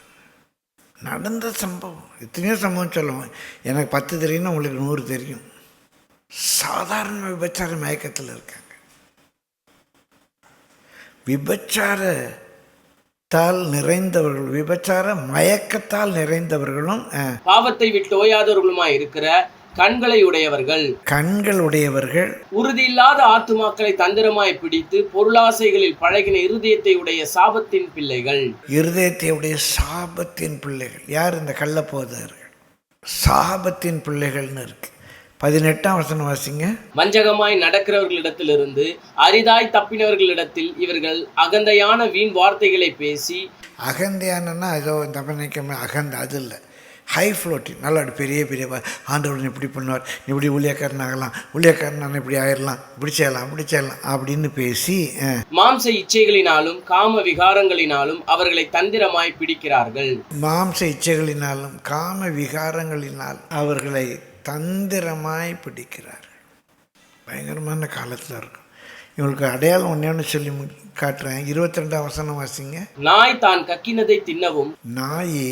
நடந்த சம்பவம். எத்தனையோ சம்பவம் சொல்லுவோம். எனக்கு 10 தெரியும்னா உங்களுக்கு 100 தெரியும். சாதாரண விபச்சார மயக்கத்தில் இருக்காங்க. விபச்சாரத்தால் நிறைந்தவர்கள், விபச்சார மயக்கத்தால் நிறைந்தவர்களும் பாவத்தை விட்டு ஓயாதவர்களுமாய் இருக்கிற கண்களை உடையவர்கள். கண்கள் உடையவர்கள். உறுதியில்லாத ஆத்துமாக்களை தந்திரமாய் பிடித்து பொருளாசைகளில் பழகின இருதயத்தை உடைய சாபத்தின் பிள்ளைகள். இருதயத்தை உடைய சாபத்தின் பிள்ளைகள் யார்? இந்த கள்ளப்போதர்கள். சாபத்தின் பிள்ளைகள்னு இருக்கு. 18 வசனம் வாசிங்க. வஞ்சகமாய் நடக்கிறவர்களிடத்திலிருந்து அரிதாய் தப்பினவர்களிடத்தில் இவர்கள் அகந்தையான வீண் வார்த்தைகளை பேசி. அகந்தையானன்னா ஏதோ அகந்த அது இல்லை, ஹை ஃப்ளோட்டிங். நல்லா பெரிய பெரிய ஆண்டவர் இப்படி பண்ணுவார், இப்படி ஊழியக்காரன் ஆகலாம், ஊழியக்காரன் இப்படி ஆயிடலாம், இப்படி செய்யலாம், இப்படி செய்யலாம் அப்படின்னு பேசி மாம்ச இச்சைகளினாலும் காம விகாரங்களினாலும் அவர்களை தந்திரமாய் பிடிக்கிறார்கள். மாம்ச இச்சைகளினாலும் காம விகாரங்களினால் அவர்களை தந்திரமாய் பிடிக்கிறார்கள். பயங்கரமான காலத்தில் இருக்கும். இவங்களுக்கு அடையாளம் ஒன்று சொல்லி காட்டுறேன். 22 வசனம் வாசிங்க. நாய் தான் கக்கினதை தின்னவும். நாய்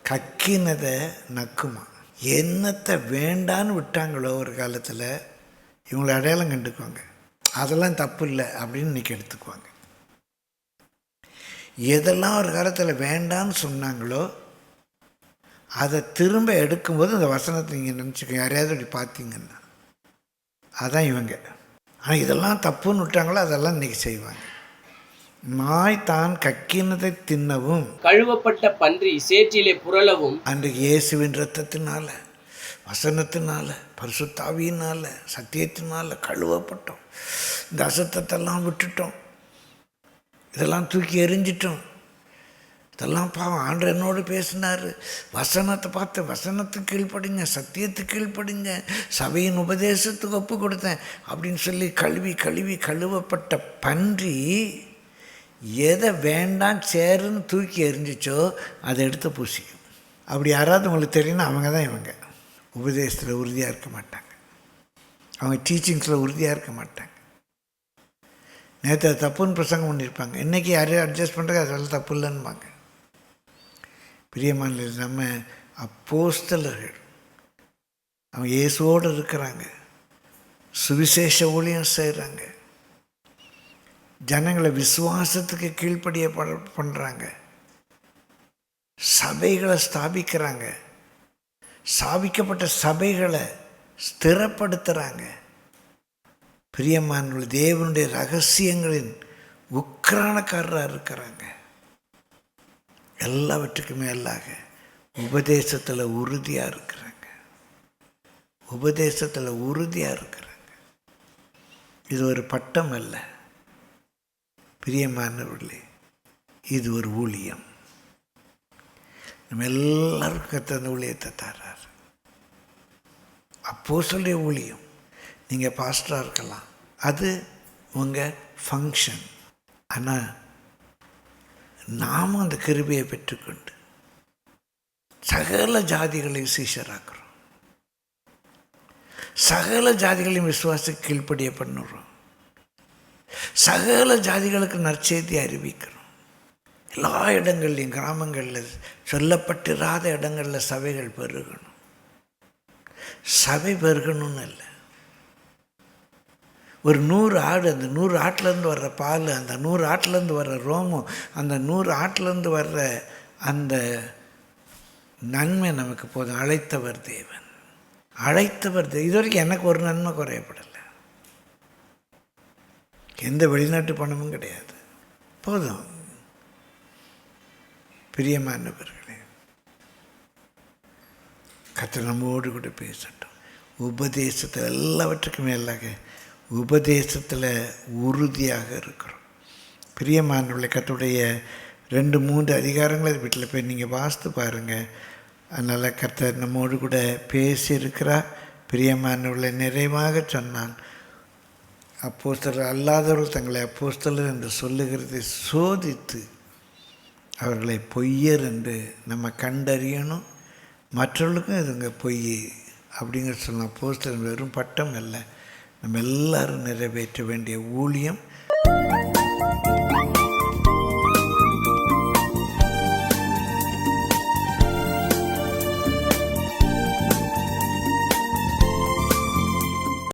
கக்கினதை நக்குமா. என்னத்தை வேண்டான்னு விட்டாங்களோ ஒரு காலத்தில் இவங்களை அடையாளம் கண்டுக்குவாங்க. அதெல்லாம் தப்பு இல்லை அப்படின்னு இன்றைக்கி எடுத்துக்குவாங்க. எதெல்லாம் ஒரு காலத்தில் வேண்டான்னு சொன்னாங்களோ அதை திரும்ப எடுக்கும்போது அந்த வசனத்தை நீங்கள் நினச்சிக்கோங்க. யாரையாவது அப்படி பார்த்தீங்கன்னா அதான் இவங்க. ஆனால் இதெல்லாம் தப்புன்னு விட்டாங்களோ அதெல்லாம் இன்றைக்கி செய்வாங்க. நாய் தான் கக்கினதை தின்னவும் கழுவப்பட்ட பன்றி சேற்றிலே புரளவும். அன்றைக்கு இயேசுவின் இரத்தத்தினால, வசனத்தினால, பரிசுத்தாவியினால, சத்தியத்தினால கழுவப்பட்டோம். இந்த அசுத்தத்தெல்லாம் விட்டுட்டோம். இதெல்லாம் தூக்கி எறிஞ்சிட்டோம். இதெல்லாம் பாவம். ஆண்டவர் என்னோடு பேசினார். வசனத்தை பார்த்து வசனத்துக்கு கீழ்ப்படிங்க, சத்தியத்துக்கு கீழ்ப்படிங்க, சபையின் உபதேசத்துக்கு ஒப்பு கொடுத்தேன் அப்படின்னு சொல்லி கழுவப்பட்ட பன்றி எதை வேண்டாம் சேருன்னு தூக்கி எறிஞ்சிச்சோ அதை எடுத்து பூசிக்கும். அப்படி யாராவது உங்களுக்கு தெரியும்னா அவங்க தான் இவங்க. உபதேசத்தில் உறுதியாக இருக்க மாட்டாங்க, அவங்க டீச்சிங்ஸில் உறுதியாக இருக்க மாட்டாங்க. நேற்று அது தப்புன்னு பிரசங்கம் பண்ணியிருப்பாங்க, இன்றைக்கி யாரையும் அட்ஜஸ்ட் பண்ணுறது அதெல்லாம் தப்பு இல்லைன்னுபாங்க. பிரியமான நம்ம அப்போஸ்தலர்கள் அவங்க இயேசுவோடு இருக்கிறாங்க, சுவிசேஷ ஊழியம் செய்கிறாங்க, ஜனங்களை விசுவாசத்துக்கு கீழ்ப்படிய பண்ணுறாங்க, சபைகளை ஸ்தாபிக்கிறாங்க, ஸ்தாபிக்கப்பட்ட சபைகளை ஸ்திரப்படுத்துகிறாங்க. பிரியமான தேவனுடைய ரகசியங்களின் உக்கிரானக்காரராக இருக்கிறாங்க. எல்லாவற்றுக்கும் மேலாக உபதேசத்தில் உறுதியாக இருக்கிறாங்க. உபதேசத்தில் உறுதியாக இருக்கிறாங்க. இது ஒரு பட்டம் அல்ல பிரியமானவர்களே, இது ஒரு ஊழியம். நம்ம எல்லாருக்கும் கர்த்தர் அந்த ஊழியத்தை தர்றார். அப்போஸ்தலருடைய ஊழியம். நீங்கள் பாஸ்டராக இருக்கலாம், அது உங்கள் ஃபங்க்ஷன். ஆனால் நாமும் அந்த கிருபையை பெற்றுக்கொண்டு சகல ஜாதிகளையும் சீஷராக்குறோம், சகல ஜாதிகளையும் விசுவாச கீழ்ப்படிய பண்ணுறோம், சகல ஜாதிகளுக்கு நற்செய்தி அறிவிக்கிறோம். எல்லா இடங்கள்லையும் கிராமங்களில் சொல்லப்பட்டிராத இடங்களில் சபைகள் பெருகணும். சபை பெருகணும்னு இல்லை, ஒரு 100 ஆடு, அந்த 100 ஆட்டிலேருந்து வர்ற பால், அந்த 100 ஆட்டிலேருந்து வர்ற ரோமம், அந்த 100 ஆட்டிலேருந்து வர்ற அந்த நன்மை நமக்கு போதும். அழைத்தவர் தேவன், அழைத்தவர் இது வரைக்கும் எனக்கு ஒரு நன்மை குறையப்படலை, எந்த வெளிநாட்டு பணமும் கிடையாது, போதும். பிரியமானவர்களே, கர்த்தர் நம்மோடு கூட பேசட்டும். உபதேசத்தில் எல்லாவற்றுக்கும் மேலாக உபதேசத்தில் உறுதியாக இருக்கிறோம். பிரியமானவர்களே, கர்த்தருடைய 2-3 அதிகாரங்களை வீட்டில் போய் நீங்கள் வாசித்து பாருங்கள். அதனால் கர்த்தர் நம்மோடு கூட பேசியிருக்கிறார். பிரியமானவர்களை நிறைவாக சொன்னான், அப்போஸ்தலர் அல்லாதவர்கள் தங்களை அப்போஸ்தலர் என்று சொல்லுகிறதை சோதித்து அவர்களை பொய்யர் என்று நம்ம கண்டறியணும். மற்றவர்களுக்கும் இதுங்க பொய் அப்படிங்கிற சொல்லலாம். அப்போஸ்தலர் வெறும் பட்டம் அல்ல, நம்ம எல்லாரும் நிறைவேற்ற வேண்டிய ஊழியம்